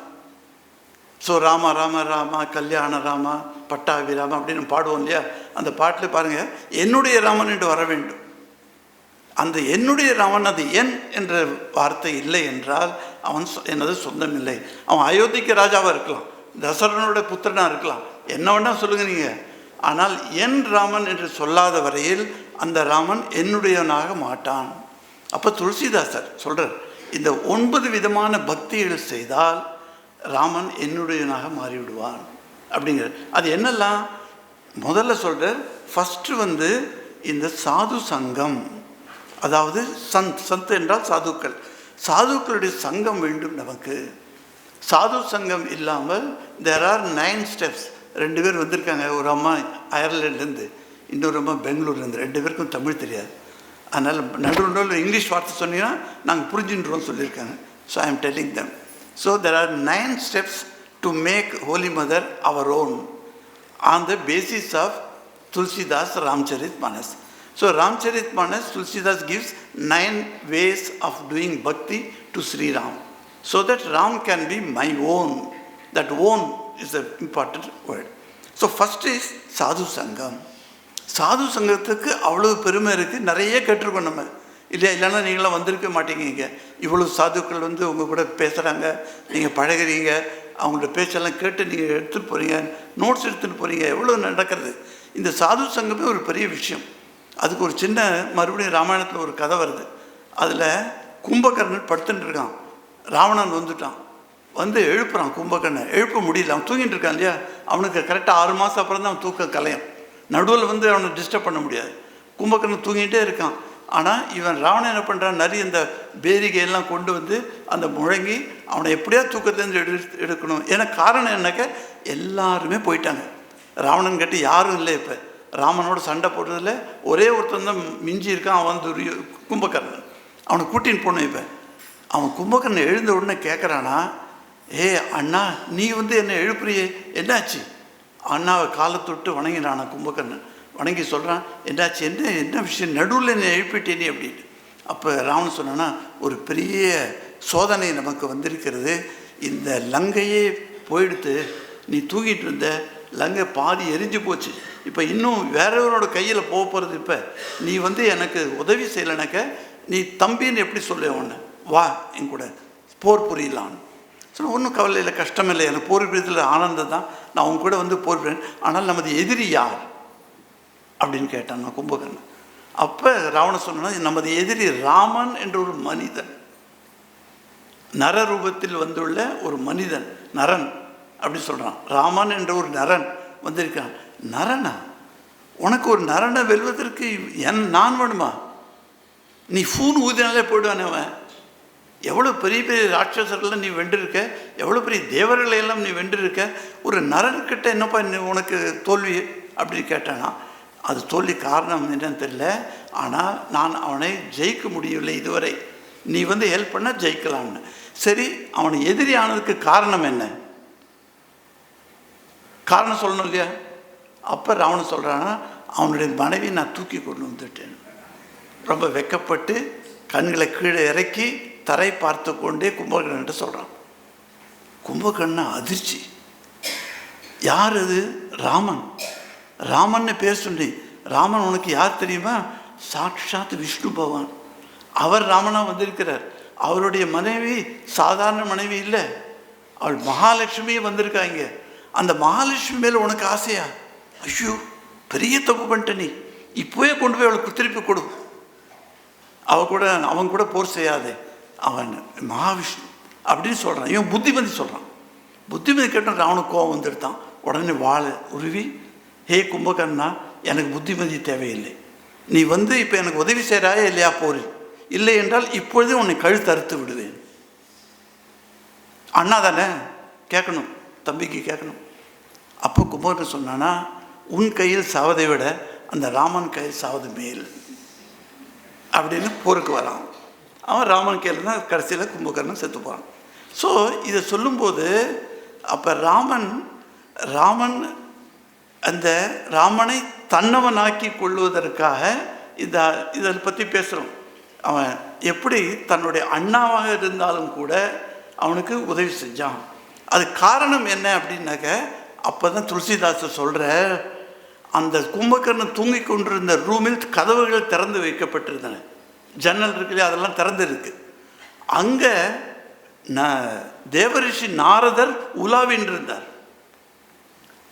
ஸோ ராம ராம ராமா கல்யாண ராமா பட்டாபி ராமா அப்படின்னு பாடுவோம் இல்லையா, அந்த பாட்டில் பாருங்கள், என்னுடைய ராமன் என்று வர வேண்டும். அந்த என்னுடைய ராமன், அது என் என்ற வார்த்தை இல்லை என்றால் அவன் எனது சொந்தம் இல்லை. அவன் அயோத்திக்கு ராஜாவாக இருக்கலாம், தசரனோட புத்திரனாக இருக்கலாம், என்ன வேணால் சொல்லுங்கள் நீங்கள். ஆனால் என் ராமன் என்று சொல்லாத வரையில் அந்த ராமன் என்னுடையவனாக மாட்டான். அப்போ துளசிதாசர் சொல்கிறார், இந்த 9 விதமான பக்திகள் செய்தால் ராமன் என்னுடையவனாக மாறிவிடுவான் அப்படிங்கிறது. அது என்னெல்லாம் முதல்ல சொல்கிறார். ஃபஸ்ட்டு இந்த சாது சங்கம், அதாவது சந்த் என்றால் சாதுக்கள், சாதுக்களுடைய சங்கம் வேண்டும் நமக்கு. சாது சங்கம் இல்லாமல் தேர் ஆர் 9 ஸ்டெப்ஸ். 2 பேர் வந்திருக்காங்க, ஒரு அம்மா அயர்லாண்ட்லேருந்து, இன்னொரு அம்மா பெங்களூர்லேருந்து. 2 பேருக்கும் தமிழ் தெரியாது, அதனால் நடுவில் இங்கிலீஷ் வார்த்தை சொன்னீங்கன்னா நாங்கள் புரிஞ்சுன்றோம் சொல்லியிருக்காங்க. So I am telling them. So there are 9 steps to make holy mother our own on the basis of Tulsidas Ramcharit Manas. So Ramcharit Manas, Tulsidas gives 9 ways of doing bhakti to Sri Ram, so that Ram can be my own. That own is the important word. So first is Sadhu Sangam. Sadhu சங்கத்துக்கு அவ்வளோ பெருமை இருக்குது, நிறைய கேட்டிருக்கோம் நம்ம இல்லையா. இல்லைன்னா நீங்களாம் வந்திருக்க மாட்டீங்க. இங்கே இவ்வளோ சாதுக்கள் உங்கள் கூட பேசுகிறாங்க, நீங்கள் பழகிறீங்க, அவங்களோட பேச்செல்லாம் கேட்டு நீங்கள் எடுத்துகிட்டு போகிறீங்க, நோட்ஸ் எடுத்துகிட்டு போகிறீங்க, எவ்வளோ நடக்கிறது. இந்த சாது சங்கமே ஒரு பெரிய விஷயம். அதுக்கு ஒரு சின்ன மறுபடியும் ராமாயணத்தில் ஒரு கதை வருது. அதில் கும்பகர்ணன் படுத்துட்டு இருக்கான், ராவணன் வந்துட்டான், எழுப்புறான் கும்பகர்ணன். எழுப்ப முடியல, அவன் தூங்கிட்டு இருக்கான் இல்லையா. அவனுக்கு கரெக்டாக 6 மாதம் அப்புறம் தான் அவன் தூக்கம் கலையும். நடுவில் அவனை டிஸ்டர்ப் பண்ண முடியாது. கும்பகர்ணன் தூங்கிட்டே இருக்கான். ஆனால் இவன் ராவணன் என்ன பண்ணுறான், நிறைய இந்த பேரிகையெல்லாம் கொண்டு அந்த முழங்கி அவனை எப்படியா தூக்கத்துலேருந்து எடுக்கணும். ஏன்னா காரணம் என்னக்க எல்லாருமே போயிட்டாங்க, ராவணன் கிட்ட யாரும் இல்லை. இப்போ ராமனோட சண்டை போடுறதுல ஒரே ஒருத்தன் தான் மிஞ்சி இருக்கான், அவன் கும்பகர்ணன். அவனை கூட்டின்னு போனோம். இப்போ அவன் கும்பகர்ணன் எழுந்த உடனே கேட்குறானா, அண்ணா நீ என்னை எழுப்புறியே, என்னாச்சு? அண்ணாவை காலை தொட்டு வணங்கினானா கும்பகர்ணன். வணங்கி சொல்கிறான், என்னாச்சு, என்ன விஷயம், நடுவில் என்னை எழுப்பிட்டேனே அப்படின்னு. அப்போ ராவணன் சொன்னான்னா, ஒரு பெரிய சோதனை நமக்கு வந்திருக்கிறது. இந்த லங்கையே போயிடுத்து, நீ தூங்கிட்டு இருந்த லங்கை பாதி எரிஞ்சு போச்சு, இப்போ இன்னும் வேறவரோட கையில் போக போகிறது. இப்போ நீ எனக்கு உதவி செய்யலைனாக்க நீ தம்பின்னு எப்படி சொல்ல ஒன்று, வா என் கூட போர் புரியலான்னு சொன்ன. ஒன்றும் கவலை இல்லை, கஷ்டம் இல்லை, எனக்கு போர் புரியத்தில் ஆனந்தம் தான், நான் அவங்க கூட போர் புரியேன். ஆனால் நமது எதிரி யார் அப்படின்னு கேட்டான் நான் கும்பகர்ணன். அப்போ ராவணன் சொன்னா, நமது எதிரி ராமன் என்ற ஒரு மனிதன், நர ரூபத்தில் வந்துள்ள ஒரு மனிதன், நரன் அப்படி சொல்கிறான். ராமன் என்ற ஒரு நரன் வந்திருக்கான். நரனா? உனக்கு ஒரு நரனை வெல்வதற்கு நான் வேணுமா? நீ ஃபூன் ஊதினாலே போயிடுவானே அவன். எவ்வளோ பெரிய பெரிய ராட்சசர்கள்லாம் நீ வென்றிருக்க, எவ்வளோ பெரிய தேவர்களை எல்லாம் நீ வென்றிருக்க, ஒரு நரன்கிட்ட என்னப்பா உனக்கு தோல்வி அப்படின்னு கேட்டானா. அது தோல்வி காரணம் என்னன்னு தெரியல, ஆனால் நான் அவனை ஜெயிக்க முடியவில்லை இதுவரை, நீ ஹெல்ப் பண்ண ஜெயிக்கலாம்னு. சரி, அவனை எதிரி ஆனதுக்கு காரணம் என்ன? காரணம் சொல்லணும் இல்லையா? அப்போ ராவணன் சொல்கிறான்னா, அவனுடைய மனைவி நான் தூக்கி கொண்டு வந்துட்டேன். ரொம்ப வெக்கப்பட்டு கண்களை கீழே இறக்கி தரை பார்த்து கொண்டே கும்பகர்ணன் சொல்கிறான். கும்பகர்ணன் அதிர்ச்சி. யார் அது? ராமன். ராமன்னு பேர் சொல்லி, ராமன் உனக்கு யார் தெரியுமா? சாட்சாத் விஷ்ணு பகவான். அவர் ராமனாக வந்திருக்கிறார். அவருடைய மனைவி சாதாரண மனைவி இல்லை, அவள் மகாலட்சுமியே வந்திருக்காங்க. அந்த மகாலட்சுமி மேலே உனக்கு ஆசையா? ஐயோ, பெரிய தப்பு பண்ணிட்ட நீ, இப்போவே கொண்டு போய் அவளுக்கு திருப்பி கொடு. அவன் கூட போர் செய்யாதே, அவன் மகாவிஷ்ணு அப்படின்னு சொல்கிறான். இவன் புத்திமதி சொல்கிறான். புத்திமதி கேட்டால் ராவனுக்கு கோவம் வந்துடுத்தான். உடனே வாழை உருவி, ஹே கும்பகர்ணா, எனக்கு புத்திமதி தேவையில்லை, நீ இப்போ எனக்கு உதவி செய்கிறாயா இல்லையா போரில்? இல்லை என்றால் இப்பொழுதே உன்னை கழுத்து அறுத்து விடுவேன். அண்ணா தானே கேட்கணும், தம்பிக்கு கேட்கணும். அப்போ கும்பகர்ணன் சொன்னானா, உன் கையில் சாவதை விட அந்த ராமன் கையில் சாவது மேல் அப்படின்னு போருக்கு வரான். அவன் ராமன் கையில் தான் கடைசியில் கும்பகர்ணன் செத்து போகிறான். ஸோ இதை சொல்லும்போது அப்போ ராமன் அந்த ராமனை தன்னவனாக்கி கொள்வதற்காக இதை பற்றி பேசுகிறோம். அவன் எப்படி தன்னுடைய அண்ணாவாக இருந்தாலும் கூட அவனுக்கு உதவி செஞ்சான். அது காரணம் என்ன அப்படின்னாக்க, அப்போ தான் துளசிதாசர் சொல்கிற, அந்த கும்பகர்ணன் தூங்கி கொண்டிருந்த ரூமில் கதவுகள் திறந்து வைக்கப்பட்டிருந்தன, ஜன்னல் இருக்குல்லையா, அதெல்லாம் திறந்து இருக்கு. அங்கே தேவரிஷி நாரதர் உலாவின்றிருந்தார்.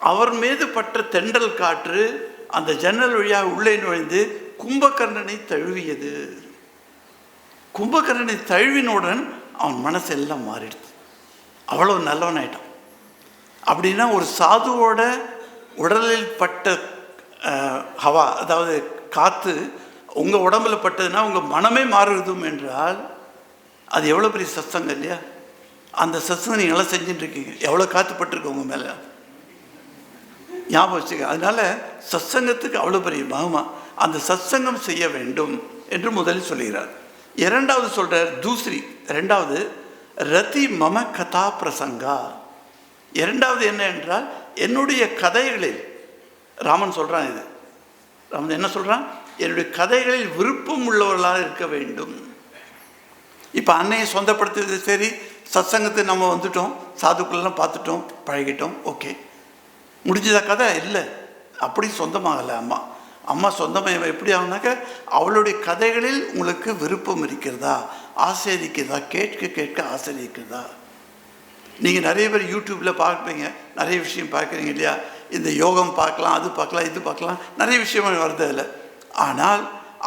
அவர் மீது பட்ட தென்றல் காற்று அந்த ஜன்னல் வழியாக உள்ளே நுழைந்து கும்பகர்ணனை தழுவியது. கும்பகர்ணனை தழுவினுடன் அவன் மனசெல்லாம் மாறிடுது. அவ்வளோ நல்லவன் ஆயிட்டான். அப்படின்னா ஒரு சாதுவோட உடலில் பட்ட ஹவா, அதாவது காற்று உங்கள் உடம்பில் பட்டதுன்னா உங்கள் மனமே மாறுதும் என்றால் அது எவ்வளோ பெரிய சத்சங்கம் இல்லையா? அந்த சத்சங்கம் நீங்கள் எல்லாம் செஞ்சுட்டுருக்கீங்க, எவ்வளோ காற்று பட்டிருக்கு உங்கள் மேலே, ஞாபகம் வச்சுக்க. அதனால் சத்சங்கத்துக்கு அவ்வளோ பெரிய மகிமா. அந்த சத்சங்கம் செய்ய வேண்டும் என்று முதலில் சொல்கிறார். இரண்டாவது சொல்கிறார் தூசரி, ரெண்டாவது ரதி மம கதா பிரசங்கா. இரண்டாவது என்ன என்றால், என்னுடைய கதைகளில் ராமன் சொல்கிறான். இது ராமன் என்ன சொல்கிறான்? என்னுடைய கதைகளில் விருப்பம் உள்ளவர்களாக இருக்க வேண்டும். இப்போ அன்னையை சொந்தப்படுத்துவது சரி, சத்சங்கத்தை நம்ம வந்துட்டோம், சாதுக்கள்லாம் பார்த்துட்டோம், பழகிட்டோம், ஓகே, முடிஞ்சதா கதை இல்லை. அப்படி சொந்தமாகலை அம்மா சொந்தமாக எப்படி ஆகுனாக்க, அவளுடைய கதைகளில் உங்களுக்கு விருப்பம் இருக்கிறதா, ஆசை இருக்கிறதா, கேட்க ஆசை இருக்கிறதா. நீங்கள் நிறைய பேர் யூடியூப்பில் பார்ப்பீங்க, நிறைய விஷயம் பார்க்குறீங்க இல்லையா? இந்த யோகம் பார்க்கலாம், அது பார்க்கலாம், இது பார்க்கலாம், நிறைய விஷயம் வருது அதில். ஆனால்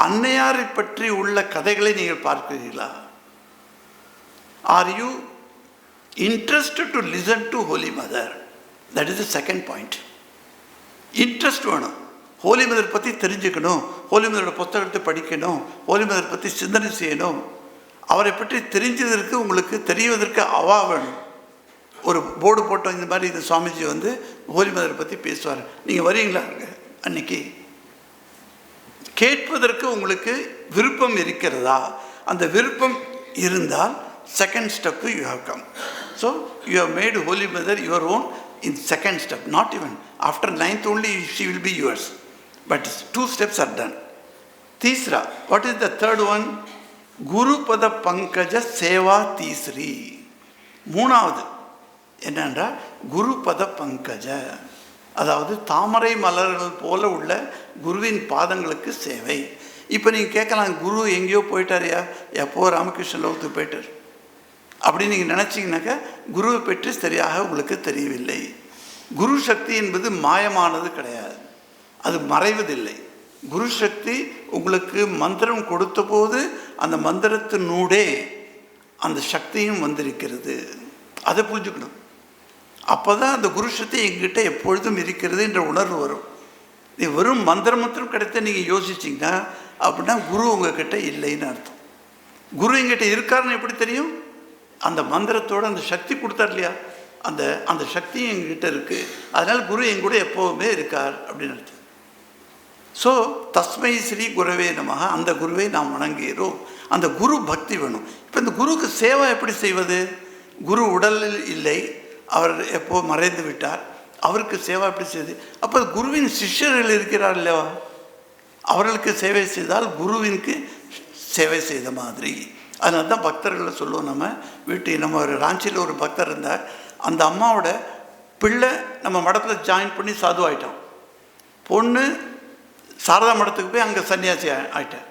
அன்னையாரை பற்றி உள்ள கதைகளை நீங்கள் பார்க்கிறீர்களா? Are you interested to listen to holy mother? That is the second point. Interest வேணும். ஹோலி மதர் பற்றி தெரிஞ்சுக்கணும், ஹோலி மதரோட புத்தகத்தை படிக்கணும், ஹோலி மதர் பற்றி சிந்தனை செய்யணும். அவரை பற்றி தெரிஞ்சதற்கு உங்களுக்கு தெரிவதற்கு அவா வேணும். ஒரு போர்டு போட்டோம், இந்த மாதிரி இது சுவாமிஜி ஹோலி மதரை பற்றி பேசுவார், நீங்கள் வரீங்களா? அன்னைக்கு கேட்பதற்கு உங்களுக்கு விருப்பம் இருக்கிறதா? அந்த விருப்பம் இருந்தால் second step you have come. So you have made holy mother your own in second step, not even after 9th only she will be yours, but 2 steps are done. Teesra, what is the third one? குருபத பங்கஜ சேவா தீஸ்ரீ. மூணாவது என்னென்றால் குருபத பங்கஜ, அதாவது தாமரை மலர்கள் போல உள்ள குருவின் பாதங்களுக்கு சேவை. இப்போ நீங்கள் கேட்கலாம், குரு எங்கேயோ போயிட்டாரியா, எப்போ ராமகிருஷ்ண லோகத்துக்கு போயிட்டார் அப்படின்னு நீங்கள் நினச்சிங்கனாக்கா குருவை பற்றி சரியாக உங்களுக்கு தெரியவில்லை. குரு சக்தி என்பது மாயமானது கிடையாது, அது மறைவதில்லை. குரு சக்தி உங்களுக்கு மந்திரம் கொடுத்த போது அந்த மந்திரத்தினூடே அந்த சக்தியும் வந்திருக்கிறது. அதை புரிஞ்சுக்கணும். அப்போ தான் அந்த குரு சக்தி எங்கிட்ட எப்பொழுதும் இருக்கிறது என்ற உணர்வு வரும். நீ வெறும் மந்திரம் மாத்திரம் கிடைத்த நீங்கள் யோசிச்சிங்கன்னா அப்படின்னா குரு உங்ககிட்ட இல்லைன்னு அர்த்தம். குரு எங்கிட்ட இருக்காருன்னு எப்படி தெரியும்? அந்த மந்திரத்தோடு அந்த சக்தி கொடுத்தார் இல்லையா, அந்த சக்தியும் எங்ககிட்ட இருக்குது. அதனால் குரு எங்கூட எப்போவுமே இருக்கார் அப்படின்னு அர்த்தம். ஸோ தஸ்மை ஸ்ரீ குருவே நமஹ, அந்த குருவை நாம் வணங்குகிறோம். அந்த குரு பக்தி வேணும். இப்போ இந்த குருவுக்கு சேவை எப்படி செய்வது? குரு உடலில் இல்லை, அவர் எப்போ மறைந்து விட்டார், அவருக்கு சேவை எப்படி செய்யுது? அப்போ குருவின் சிஷ்யர்கள் இருக்கிறார் இல்லையா, அவர்களுக்கு சேவை செய்தால் குருவிற்கு சேவை செய்த மாதிரி. அதனால தான் பக்தர்களை சொல்லுவோம். நம்ம வீட்டுக்கு நம்ம ஒரு ராஞ்சியில் ஒரு பக்தர் இருந்தார். அந்த அம்மாவோட பிள்ளை நம்ம மடத்தில் ஜாயின் பண்ணி சாது ஆகிட்டான். பொண்ணு சாரதா மடத்துக்கு போய் அங்கே சன்னியாசி ஆகிட்டேன்.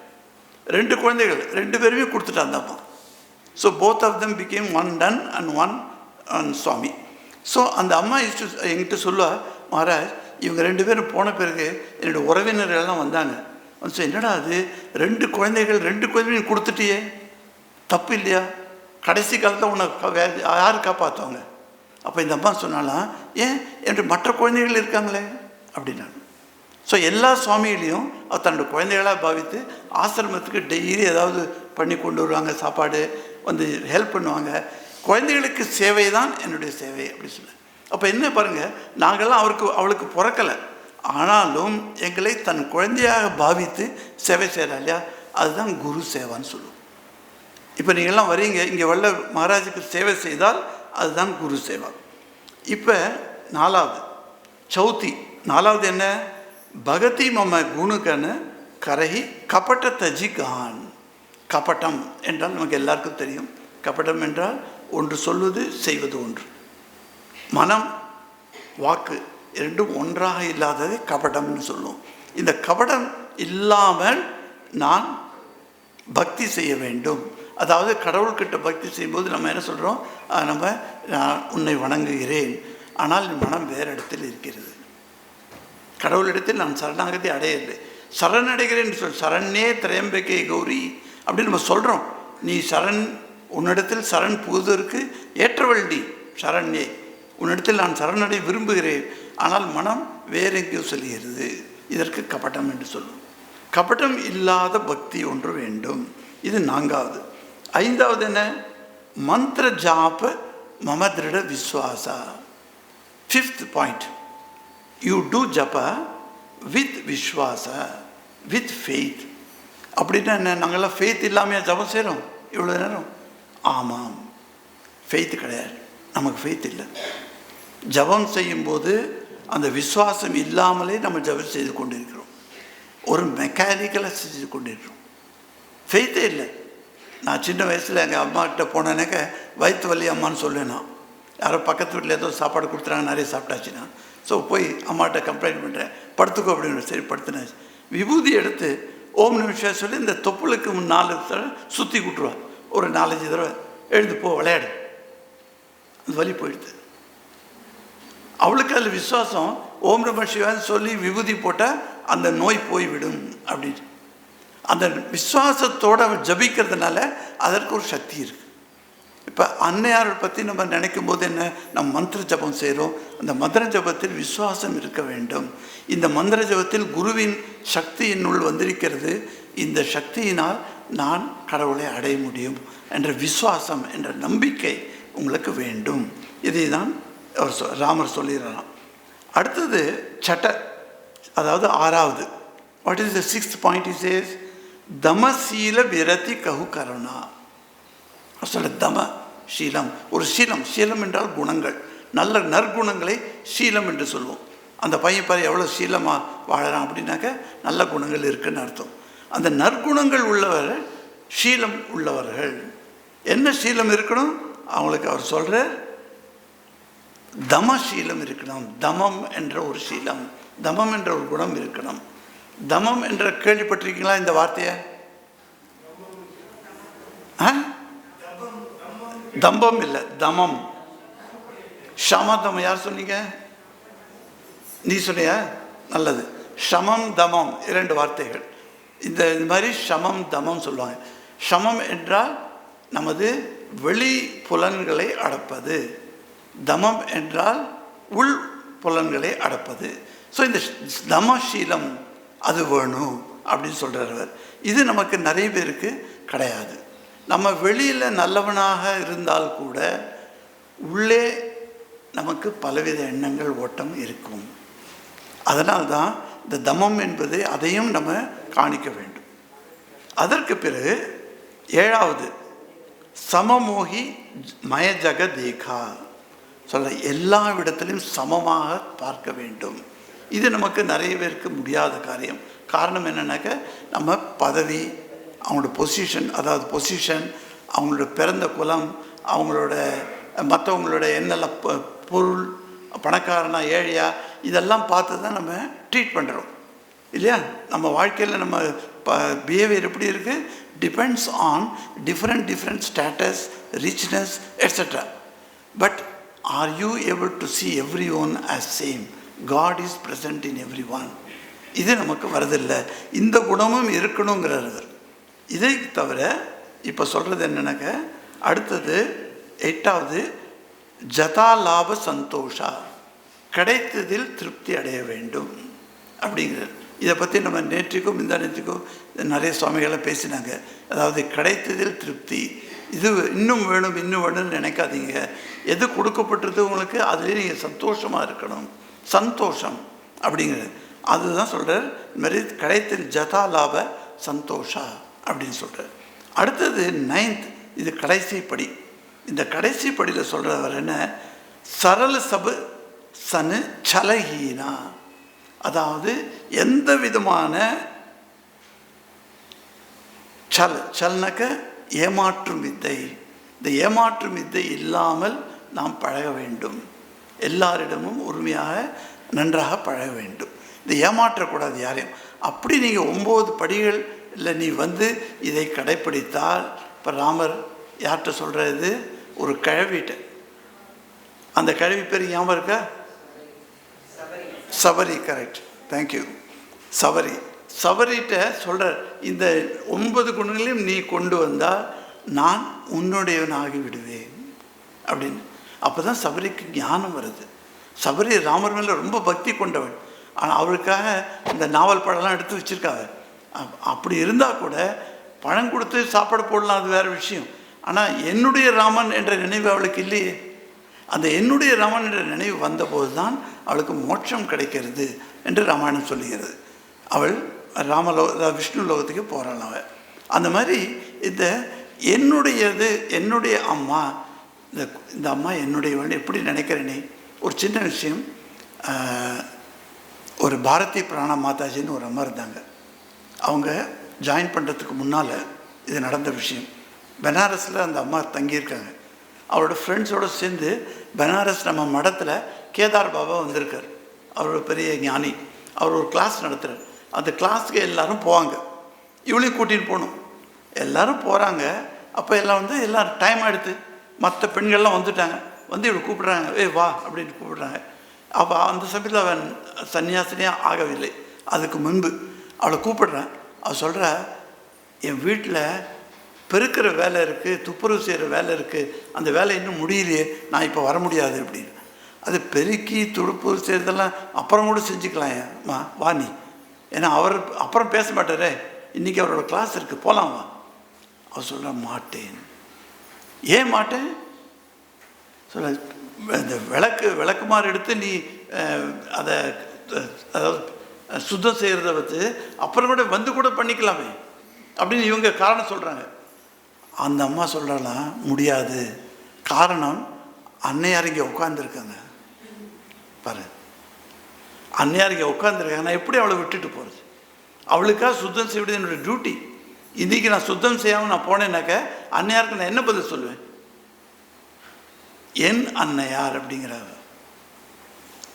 2 குழந்தைகள், 2 பேருமே கொடுத்துட்டான் அந்த அம்மா. So both of them become one ton and one swami. So அந்த அம்மா என்கிட்ட சொல்லுவா, மகாராஜ் இவங்க 2 பேரும் போன பிறகு என்னோடய உறவினர்கள்லாம் வந்தாங்க. ஸோ என்னடா அது 2 குழந்தைகள் 2 குழந்தைகள் கொடுத்துட்டியே, தப்பு இல்லையா? கடைசி காலத்தில் உன்னை யார் காப்பாற்றுவாங்க? அப்போ இந்த அம்மா சொன்னாலாம், ஏன் என்று மற்ற குழந்தைகள் இருக்காங்களே அப்படின்னாங்க. ஸோ எல்லா சுவாமிகளையும் அவர் தன்னோட குழந்தைகளாக பாவித்து ஆசிரமத்துக்கு டெய்லி ஏதாவது பண்ணி கொண்டு வருவாங்க, சாப்பாடு வந்து ஹெல்ப் பண்ணுவாங்க. குழந்தைகளுக்கு சேவை தான் என்னுடைய சேவை அப்படி சொல்ல. அப்போ என்ன பாருங்கள், நாங்கள்லாம் அவளுக்கு பிறக்கலை, ஆனாலும் எங்களை தன் குழந்தையாக பாவித்து சேவை செய்கிறா இல்லையா, அதுதான் குரு சேவான்னு சொல்லுவோம். இப்போ நீங்கள்லாம் வரீங்க, இங்கே வல்ல மகாராஜுக்கு சேவை செய்தால் அதுதான் குரு சேவா. இப்போ 4வது சௌத்தி, 4வது என்ன? பகதி மம குணுகன கரகி கபட்ட தஜிகான். கபட்டம் என்றால் நமக்கு எல்லாருக்கும் தெரியும். கபட்டம் என்றால் ஒன்று சொல்வது செய்வது ஒன்று. மனம் வாக்கு இரண்டும் ஒன்றாக இல்லாததை கபடம்னு சொல்லுவோம். இந்த கபடம் இல்லாமல் நான் பக்தி செய்ய வேண்டும். அதாவது கடவுள்கிட்ட பக்தி செய்யும்போது நம்ம என்ன சொல்கிறோம்? நான் உன்னை வணங்குகிறேன், ஆனால் என் மனம் வேறு இடத்தில் இருக்கிறது. கடவுளிடத்தில் நான் சரணாகதி அடையலை. சரணடைகிறேன் சரண்யே திரையம்பகே கௌரி அப்படின்னு நம்ம சொல்கிறோம். நீ உன்னிடத்தில் சரண் புகுவதற்கு ஏற்றவள் நீ சரண்யே, உன்னிடத்தில் நான் சரணடை விரும்புகிறேன், ஆனால் மனம் வேற எங்கேயோ செல்கிறது. இதற்கு கபட்டம் என்று சொல்லுவோம். கபட்டம் இல்லாத பக்தி ஒன்று வேண்டும். இது 4வது. 5வது என்ன? மந்திர ஜாப மம திருட விஸ்வாசா. 5th point, you do japa with vishwasa, with faith. அப்படின்னா என்ன? நாங்கள்லாம் ஃபெய்த் இல்லாமல் ஜபம் செய்கிறோம் இவ்வளோ நேரம். ஆமாம், ஃபெய்த் கிடையாது, நமக்கு ஃபெய்த் இல்லை. ஜபம் செய்யும்போது அந்த விசுவாசம் இல்லாமலே நம்ம ஜபம் செய்து கொண்டிருக்கிறோம். ஒரு மெக்கானிக்கலாக செஞ்சு கொண்டிருக்கிறோம், ஃபெய்த்தே இல்லை. நான் சின்ன வயசில் எங்கள் அம்மாக்கிட்ட போனேனாக்க வயிற்று வலி அம்மான்னு சொல்லுவேன். நான் யாரோ பக்கத்து வீட்டில் ஏதோ சாப்பாடு கொடுத்துறாங்க, நிறைய சாப்பிட்டாச்சுன்னா, ஸோ போய் அம்மாட்ட கம்ப்ளைண்ட் பண்ணுறேன், படுத்துக்கோ அப்படின்னு. சரி படுத்துனேன். விபூதி எடுத்து ஓம் நிமிஷம் சொல்லி இந்த தொப்புளுக்கு 4 தடவை சுற்றி கூட்டுருவாள். ஒரு 4-5 தடவை எழுந்து போ விளையாடு, அது வலி போயிடுது. அவளுக்கு அதில் விசுவாசம், ஓம் நம சிவான்னு சொல்லி விபூதி போட்டால் அந்த நோய் போய்விடும் அப்படின்னு. அந்த விசுவாசத்தோடு அவள் ஜபிக்கிறதுனால அதற்கு ஒரு சக்தி இருக்குது. இப்போ அன்னையாரை பற்றி நம்ம நினைக்கும் போது என்ன? நம்ம மந்திர ஜபம் செய்கிறோம். அந்த மந்திர ஜபத்தில் விசுவாசம் இருக்க வேண்டும். இந்த மந்திர ஜபத்தில் குருவின் சக்தி என்னுள் வந்திருக்கிறது, இந்த சக்தியினால் நான் கடவுளை அடைய முடியும் என்ற விசுவாசம் என்ற நம்பிக்கை உங்களுக்கு வேண்டும். இதை தான் ராமர் சொல்லிடுறாராம். அடுத்தது சட்ட, அதாவது 6வது. What is the 6th point? இஸ் சேஸ் தமசீல விரதி கஹு கருணா. சொல்ல தம சீலம், ஒரு சீலம். சீலம் என்றால் குணங்கள், நல்ல நற்குணங்களை சீலம் என்று சொல்லுவோம். அந்த பையன் பாரு எவ்வளோ சீலமாக வாழறான் அப்படின்னாக்க நல்ல குணங்கள் இருக்குன்னு அர்த்தம். அந்த நற்குணங்கள் உள்ளவர் சீலம் உள்ளவர்கள். என்ன சீலம் இருக்கணும் அவங்களுக்கு? அவர் சொல்கிற தமசீலம் இருக்கணும். தமம் என்ற ஒரு சீலம், தமம் என்ற ஒரு குணம் இருக்கணும். தமம் என்ற கேள்விப்பட்டிருக்கீங்களா இந்த வார்த்தையை? தம்பம் இல்லை, தமம். சமதம் யார் சொன்னீங்க? நீ சொன்னியா? நல்லது. சமம் தமம் 2 வார்த்தைகள். இந்த மாதிரி சமம் தமம் சொல்லுவாங்க. சமம் என்றால் நமது வெளி புலன்களை அடப்பது, தமம் என்றால் உள் புலன்களை அடப்பது. ஸோ இந்த தமசீலம் அது வேணும் அப்படின்னு சொல்கிறவர். இது நமக்கு நிறைய பேருக்கு கிடையாது. நம்ம வெளியில் நல்லவனாக இருந்தால் கூட உள்ளே நமக்கு பலவித எண்ணங்கள் ஓட்டம் இருக்கும். அதனால்தான் இந்த தமம் என்பது அதையும் நம்ம காணிக்க வேண்டும். அதற்கு பிறகு 7வது சமமோகி மயஜக தேகா சொல்ல, எல்லா இடத்திலையும் சமமாக பார்க்க வேண்டும். இது நமக்கு நிறைய பேருக்கு முடியாத காரியம். காரணம் என்னன்னாக்க, நம்ம பதவி, அவங்களோட பொசிஷன், அதாவது பொசிஷன், அவங்களோட பிறந்த குலம், அவங்களோட மற்றவங்களோட என்னெல்லாம் பொருள், பணக்காரனா ஏழையா, இதெல்லாம் பார்த்து தான் நம்ம ட்ரீட் பண்ணுறோம் இல்லையா? நம்ம வாழ்க்கையில் நம்ம பிஹேவியர் எப்படி இருக்குது? Depends on different status, richness, etcetera. But are you able to see everyone as same? God is present in everyone. இது நமக்கு வரதில்லை. இந்த குணமும் இருக்கணுங்கிறவர். இதை தவிர இப்போ சொல்கிறது என்னன்னாக்க, அடுத்தது 8வது ஜதா லாப சந்தோஷா, கிடைத்ததில் திருப்தி அடைய வேண்டும் அப்படிங்கிறது. இதை பற்றி நம்ம நேற்றுக்கும் இந்த நேற்றுக்கும் நிறைய சுவாமிகளை பேசினாங்க. அதாவது கிடைத்ததில் திருப்தி, இது இன்னும் வேணும் இன்னும் வேணும்னு நினைக்காதீங்க. எது கொடுக்கப்பட்டது உங்களுக்கு அதுலேயே நீங்கள் சந்தோஷமாக இருக்கணும். சந்தோஷம் அப்படிங்கிறது அதுதான் சொல்கிறார். இந்த மாதிரி கிடைத்தல் ஜதா லாப சந்தோஷா அப்படின்னு சொல்கிறார். அடுத்தது 9th, இது கடைசி படி. இந்த கடைசி படியில் சொல்கிறவர் என்ன? சரள சபு சனு சலஹீனா, அதாவது எந்த விதமான சல்னாக்க ஏமாற்றும் வித்தை, இந்த ஏமாற்றும் வித்தை இல்லாமல் நாம் பழக வேண்டும். எல்லாரிடமும் உரிமையாக நன்றாக பழக வேண்டும். இதை ஏமாற்றக்கூடாது யாரையும். அப்படி நீங்கள் 9 படிகள் இல்லை நீ இதை கடைப்பிடித்தால், இப்போ ராமர் யார்கிட்ட சொல்கிறது? ஒரு கிழவிட்ட. அந்த கிழவி பேர் ஞாபகம் இருக்கா? சபரி. Correct, thank you. சபரி. சபரிட்ட சொல்கிற, இந்த 9 குணங்களையும் நீ கொண்டு வந்தால் நான் உன்னுடையவனாகி விடுவேன் அப்படின்னு. அப்போ தான் சபரிக்கு ஞானம் வருது. சபரி ராமர் மேலே ரொம்ப பக்தி கொண்டவன். ஆனால் அவருக்காக இந்த நாவல் பழம்லாம் எடுத்து வச்சுருக்காங்க. அப்படி இருந்தால் கூட பழம் கொடுத்து சாப்பாடு போடலாம், அது வேறு விஷயம். ஆனால் என்னுடைய ராமன் என்ற நினைவு அவளுக்கு இல்லையே. அந்த என்னுடைய ராமன் என்ற நினைவு வந்தபோது தான் அவளுக்கு மோட்சம் கிடைக்கிறது என்று ராமாயணம் சொல்லுகிறது. அவள் விஷ்ணு லோகத்துக்கு போகிறாள். அவள் அந்த மாதிரி இந்த என்னுடையது, என்னுடைய அம்மா, இந்த அம்மா என்னுடைய எப்படி நினைக்கிறேனே. ஒரு சின்ன விஷயம், ஒரு பாரதி பிராணா மாதாஜின்னு ஒரு அம்மா இருந்தாங்க. அவங்க ஜாயின் பண்ணுறதுக்கு முன்னால் இது நடந்த விஷயம். பனாரஸில் அந்த அம்மா தங்கியிருக்காங்க. அவரோட ஃப்ரெண்ட்ஸோடு சேர்ந்து பனாரஸ் நம்ம மடத்தில் கேதார் பாபா வந்திருக்கார். அவரோட பெரிய ஞானி. அவர் ஒரு கிளாஸ் நடத்துகிறார். அந்த கிளாஸுக்கு எல்லோரும் போவாங்க. இவளையும் கூட்டிகிட்டு போகணும். எல்லோரும் போகிறாங்க. அப்போ எல்லாம் எல்லோரும் டைம் ஆகிடுது. மற்ற பெண்கள்லாம் வந்துட்டாங்க. இவளை கூப்பிட்றாங்க, வா அப்படின்னு கூப்பிட்றாங்க. அப்போ அந்த சமயத்தில் அவன் சன்னியாசினியாக ஆகவில்லை. அதுக்கு முன்பு அவளை கூப்பிடுறேன். அவள் சொல்கிறா, என் வீட்டில் பெருக்கிற வேலை இருக்குது, துப்புரவு செய்கிற வேலை இருக்குது, அந்த வேலை இன்னும் முடியலையே, நான் இப்போ வர முடியாது அப்படின்னு. அது பெருக்கி துப்புரவு செய்கிறதெல்லாம் அப்புறம் கூட செஞ்சுக்கலாம் வா நீ. ஏன்னா அவர் அப்புறம் பேச மாட்டாரே, இன்றைக்கி அவரோட கிளாஸ் இருக்குது, போகலாம் வா. அவர் சொல்கிற, மாட்டேன். ஏன் மாட்டேன் சொல்ல, இந்த விளக்குமாறு எடுத்து நீ அதை அதாவது சுத்தம் செய்கிறத அப்புறம் கூட பண்ணிக்கலாமே அப்படின்னு இவங்க காரணம் சொல்கிறாங்க. அந்த அம்மா சொல்கிறாலாம், முடியாது. காரணம், அன்னையார் இங்கே உட்காந்துருக்காங்க பாரு. அன்னையார் இங்கே உட்காந்துருக்காங்க, நான் எப்படி அவளை விட்டுட்டு போகிறது? அவளுக்காக சுத்தம் செய்வது என்னோடய டியூட்டி. இன்றைக்கி நான் சுத்தம் செய்யாமல் நான் போனேன்னாக்க அன்னையாருக்கு நான் என்ன பதில் சொல்லுவேன்? என் அன்னையார் அப்படிங்கிறாங்க.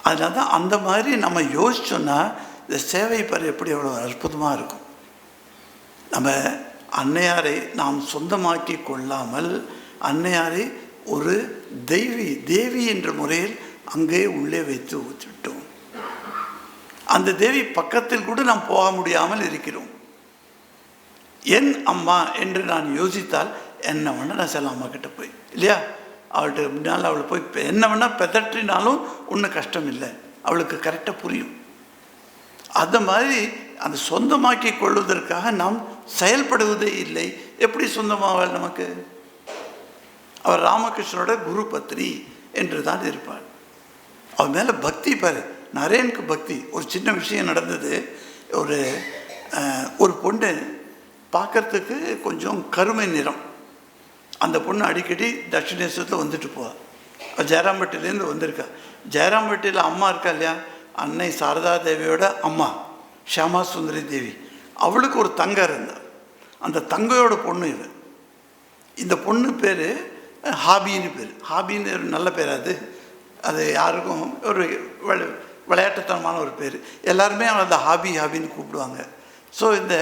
அதனால தான் அந்த மாதிரி நம்ம யோசிச்சோன்னா இந்த சேவை பாரு எப்படி எவ்வளோ அற்புதமாக இருக்கும். நம்ம அன்னையாரை நாம் சொந்தமாக்கி கொள்ளாமல் அன்னையாரை ஒரு தேவி என்ற முறையில் அங்கே உள்ளே வைத்து விட்டோம். அந்த தேவி பக்கத்தில் கூட நாம் போக முடியாமல் இருக்கிறோம். என் அம்மா என்று நான் யோசித்தால் என்ன வேணால் நான் சில அம்மா கிட்ட போய் இல்லையா, அவள்கிட்ட முன்னால் அவளை போய் என்ன வேணால் பெதற்றினாலும் ஒன்றும் கஷ்டம் இல்லை, அவளுக்கு கரெக்டாக புரியும். அந்த மாதிரி அந்த சொந்தமாக்கி கொள்வதற்காக நாம் செயல்படுவதே இல்லை. எப்படி சொந்தமாவாள் நமக்கு? அவர் ராமகிருஷ்ணனோட குரு பத்னி என்று தான் இருப்பாள். அவன் மேலே பக்தி பாரு, நரேனுக்கு பக்தி. ஒரு சின்ன விஷயம் நடந்தது. ஒரு பொண்ணு பார்க்கறதுக்கு கொஞ்சம் கருமை நிறம். அந்த பொண்ணு அடிக்கடி தட்சிணேஸ்வரத்தில் வந்துட்டு போவாள். ஜெயராம்பட்டிலேருந்து வந்திருக்கா. ஜெயராம்பட்டியில் அம்மா இருக்கா இல்லையா, அன்னை சாரதா தேவியோட அம்மா ஷியாமா சுந்தரி தேவி, அவளுக்கு ஒரு தங்க இருந்தாள். அந்த தங்கையோட பொண்ணு இது. இந்த பொண்ணு பேர் ஹாபின்னு பேர். ஹாபின்னு ஒரு நல்ல பேர். அது யாருக்கும் ஒரு விளையாட்டுத்தனமான ஒரு பேர். எல்லாருமே அவளை அந்த ஹாபின்னு கூப்பிடுவாங்க. ஸோ இந்த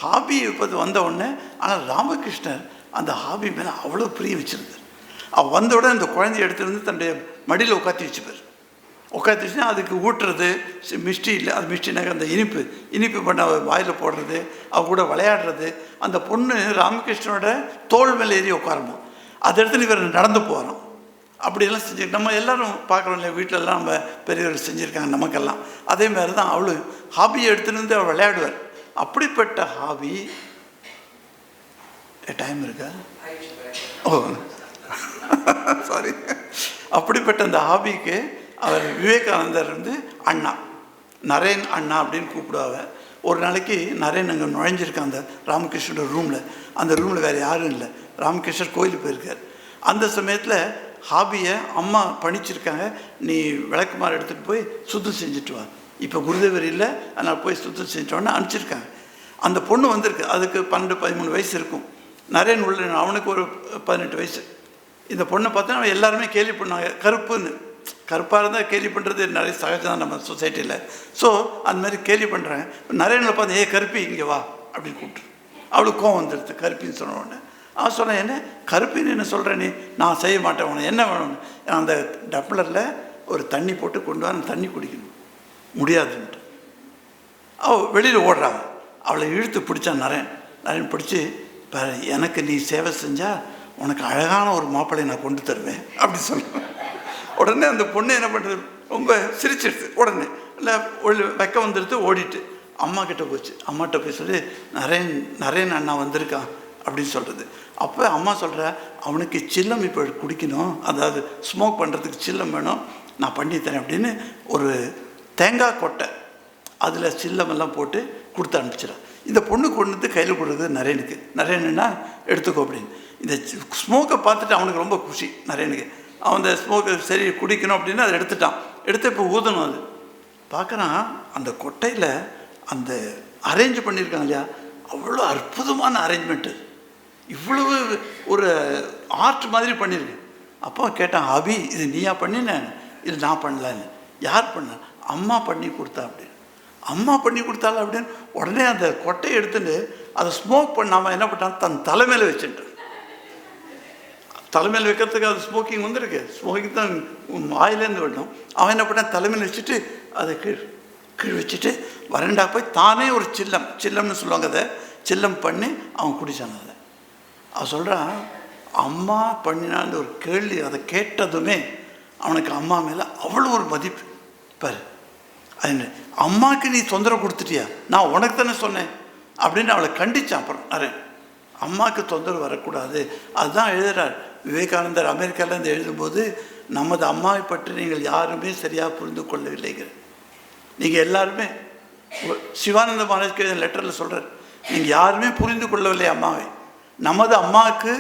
ஹாபி இப்போ வந்த உடனே, ஆனால் ராமகிருஷ்ணர் அந்த ஹாபி மேலே அவ்வளோ பிரியம் வச்சுருந்தார். அவள் வந்த உடனே அந்த குழந்தைய எடுத்துருந்து தன்னுடைய மடியில் உட்காத்தி வச்சுப்பார். உட்காத்தி வச்சுன்னா அதுக்கு ஊட்டுறது மிஷ்டி இல்லை, அது மிஷ்டினாக்க அந்த இனிப்பு பண்ண வாயில் போடுறது, அவ கூட விளையாடுறது. அந்த பொண்ணு ராமகிருஷ்ணனோட தோள் மேலே ஏறி உட்காரணும். அதை எடுத்து இவர் நடந்து போகிறோம். அப்படியெல்லாம் செஞ்சு நம்ம எல்லோரும் பார்க்குறோம் இல்லையா, வீட்டிலலாம் நம்ம பெரியவர் செஞ்சுருக்காங்க நமக்கெல்லாம். அதே மாதிரி தான் அவளும் ஹாபியை எடுத்துகிட்டு வந்து அவள் விளையாடுவார். அப்படிப்பட்ட ஹாபி டைம் இருக்கா? ஓ சாரி. அப்படிப்பட்ட அந்த ஹாபிக்கு அவர் விவேகானந்தர் வந்து அண்ணா, நரேன் அண்ணா அப்படின்னு கூப்பிடுவாங்க. ஒரு நாளைக்கு நரேன் அங்கே நுழைஞ்சிருக்கான் அந்த ராமகிருஷ்ணோட ரூமில். அந்த ரூமில் வேறு யாரும் இல்லை, ராமகிருஷ்ணர் கோயிலுக்கு போயிருக்கார். அந்த சமயத்தில் ஹாபியை அம்மா பணிச்சிருக்காங்க, நீ விளக்குமாறு எடுத்துகிட்டு போய் சுத்தம் செஞ்சுட்டு வா. இப்போ குருதேவர் இல்லை, அதனால் போய் சுத்தம் செஞ்சுட்டோன்னு அனுப்பிச்சிருக்காங்க. அந்த பொண்ணு வந்திருக்கு. அதுக்கு 12-13 வயசு இருக்கும். நரேன் உள்ள, அவனுக்கு ஒரு 18 வயசு. இந்த பொண்ணை பார்த்தா அவன் எல்லாருமே கேலி பண்ணாங்க, கருப்புன்னு. கருப்பாக இருந்தால் கேலி பண்ணுறது நிறைய சகஜம் தான் நம்ம சொசைட்டியில். ஸோ அந்த மாதிரி கேலி பண்ணுறாங்க. நரேனில் பார்த்து ஏ கருப்பி இங்கே வா அப்படின்னு கூப்பிட்டு, அவளுக்கு கோவம் வந்துடுது கருப்பின்னு சொன்ன உடனே. அவன் சொன்னேன், என்ன கருப்பின்னு என்ன சொல்கிறேன் நீ? நான் செய்ய மாட்டேன், உனக்கு என்ன வேணும்னு. அந்த டப்ளரில் ஒரு தண்ணி போட்டு கொண்டு வர, தண்ணி குடிக்கணும். முடியாதுன்ட்டு அவள் வெளியில் ஓடுறாங்க. அவளை இழுத்து பிடிச்சான் நரேன் பிடிச்சி, பாரு எனக்கு நீ சேவை செஞ்சால் உனக்கு அழகான ஒரு மாப்பிள்ளை நான் கொண்டு தருவேன் அப்படி சொல்லுவேன். உடனே அந்த பொண்ணு என்ன பண்ணுறது, ரொம்ப சிரிச்சிடுது. உடனே இல்லை வெக்க வந்துடுது, ஓடிட்டு அம்மா கிட்டே போச்சு. அம்மாட்ட போய் சொல்லி நரேன் அண்ணா வந்திருக்கான் அப்படின்னு சொல்கிறது. அப்போ அம்மா சொல்கிற, அவனுக்கு சில்லம் இப்போ குடிக்கணும், அதாவது ஸ்மோக் பண்ணுறதுக்கு சில்லம் வேணும், நான் பண்ணித்தரேன் அப்படின்னு ஒரு தேங்காய் கொட்டை அதில் சில்லமெல்லாம் போட்டு கொடுத்து அனுப்பிச்சிடான். இந்த பொண்ணு கொண்டு வந்து கையில் கொடுக்குறது நரேனுக்கு. நரேனுன்னா எடுத்துக்கோ அப்படின்னு. இந்த ஸ்மோக்கை பார்த்துட்டு அவனுக்கு ரொம்ப குஷி நரேனுக்கு. அவன் அந்த ஸ்மோக்கை சரி குடிக்கணும் அப்படின்னு அதை எடுத்துட்டான். எடுத்து இப்போ ஊதணும். அது பார்க்குறான், அந்த கொட்டையில் அந்த அரேஞ்ச் பண்ணியிருக்காங்க இல்லையா, அவ்வளோ அற்புதமான அரேஞ்ச்மெண்ட்டு, இவ்வளவு ஒரு ஆர்ட் மாதிரி பண்ணியிருக்கு. அப்போ கேட்டான், ஹாபி இது நீயா பண்ணினேன்? இது நான் பண்ணலான்னு. யார் பண்ண? அம்மா பண்ணி கொடுத்தா அப்படின்னு. அம்மா பண்ணி கொடுத்தால அப்படின்னு. உடனே அந்த கொட்டையை எடுத்துட்டு அதை ஸ்மோக் பண்ணாமல் என்ன பண்ணான், தன் தலைமையில் வச்சுட்டு, தலைமையில் வைக்கிறதுக்கு அது ஸ்மோக்கிங் வந்துருக்கு, ஸ்மோக்கிங் தான் வாயிலேருந்து விடணும். அவன் என்ன பண்ணான், தலைமையில் வச்சுட்டு அதை கீழ் வச்சுட்டு வரண்டா போய் தானே ஒரு சில்லம்னு சொல்லுவாங்க, அதை சில்லம் பண்ணி அவன் குடித்தான். அதை அவன் சொல்கிறான், அம்மா பண்ணினான்னு ஒரு கேள்வி அதை கேட்டதுமே அவனுக்கு அம்மா மேலே அவ்வளோ ஒரு மதிப்பு. பாரு, அது அம்மாவுக்கு நீ தொந்தரவு கொடுத்துட்டியா, நான் உனக்கு தானே சொன்னேன் அப்படின்னு அவளை கண்டித்தான். அப்புறம் நரேன், அம்மாவுக்கு தொந்தரவு வரக்கூடாது. அதுதான் எழுதுகிறார் விவேகானந்தர். அமெரிக்காவிலேருந்து எழுதும்போது, நமது அம்மாவை பற்றி நீங்கள் யாருமே சரியாக புரிந்து கொள்ளவில்லைங்கிற. நீங்கள் எல்லாருமே, சிவானந்த மகாராஜ்க்கு லெட்டரில் சொல்கிறார், நீங்கள் யாருமே புரிந்து கொள்ளவில்லை அம்மாவை. நமது அம்மாவுக்கு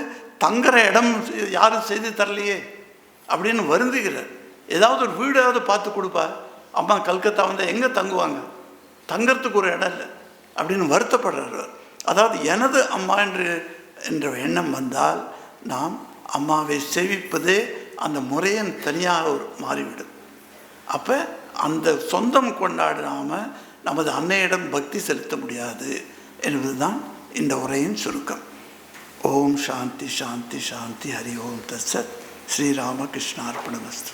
தங்குற இடம் யாரும் செய்து தரலையே அப்படின்னு வருந்துகிறார். ஏதாவது ஒரு வீடாவது பார்த்து கொடுப்பா, அம்மா கல்கத்தா வந்தால் எங்கே தங்குவாங்க, தங்கிறதுக்கு ஒரு இடம் இல்லை அப்படின்னு வருத்தப்படுறார். அதாவது எனது அம்மா என்ற எண்ணம் வந்தால் நாம் அம்மாவை சேவிப்பதே அந்த முறையின் தனியாக மாறிவிடும். அப்போ அந்த சொந்தம் கொண்டாடாமல் நமது அன்னையிடம் பக்தி செலுத்த முடியாது என்பதுதான் இந்த உரையின் சுருக்கம். ஓம் சாந்தி சாந்தி சாந்தி. ஹரி ஓம் தத்சத். ஸ்ரீராமகிருஷ்ணார்ப்பணமஸ்து.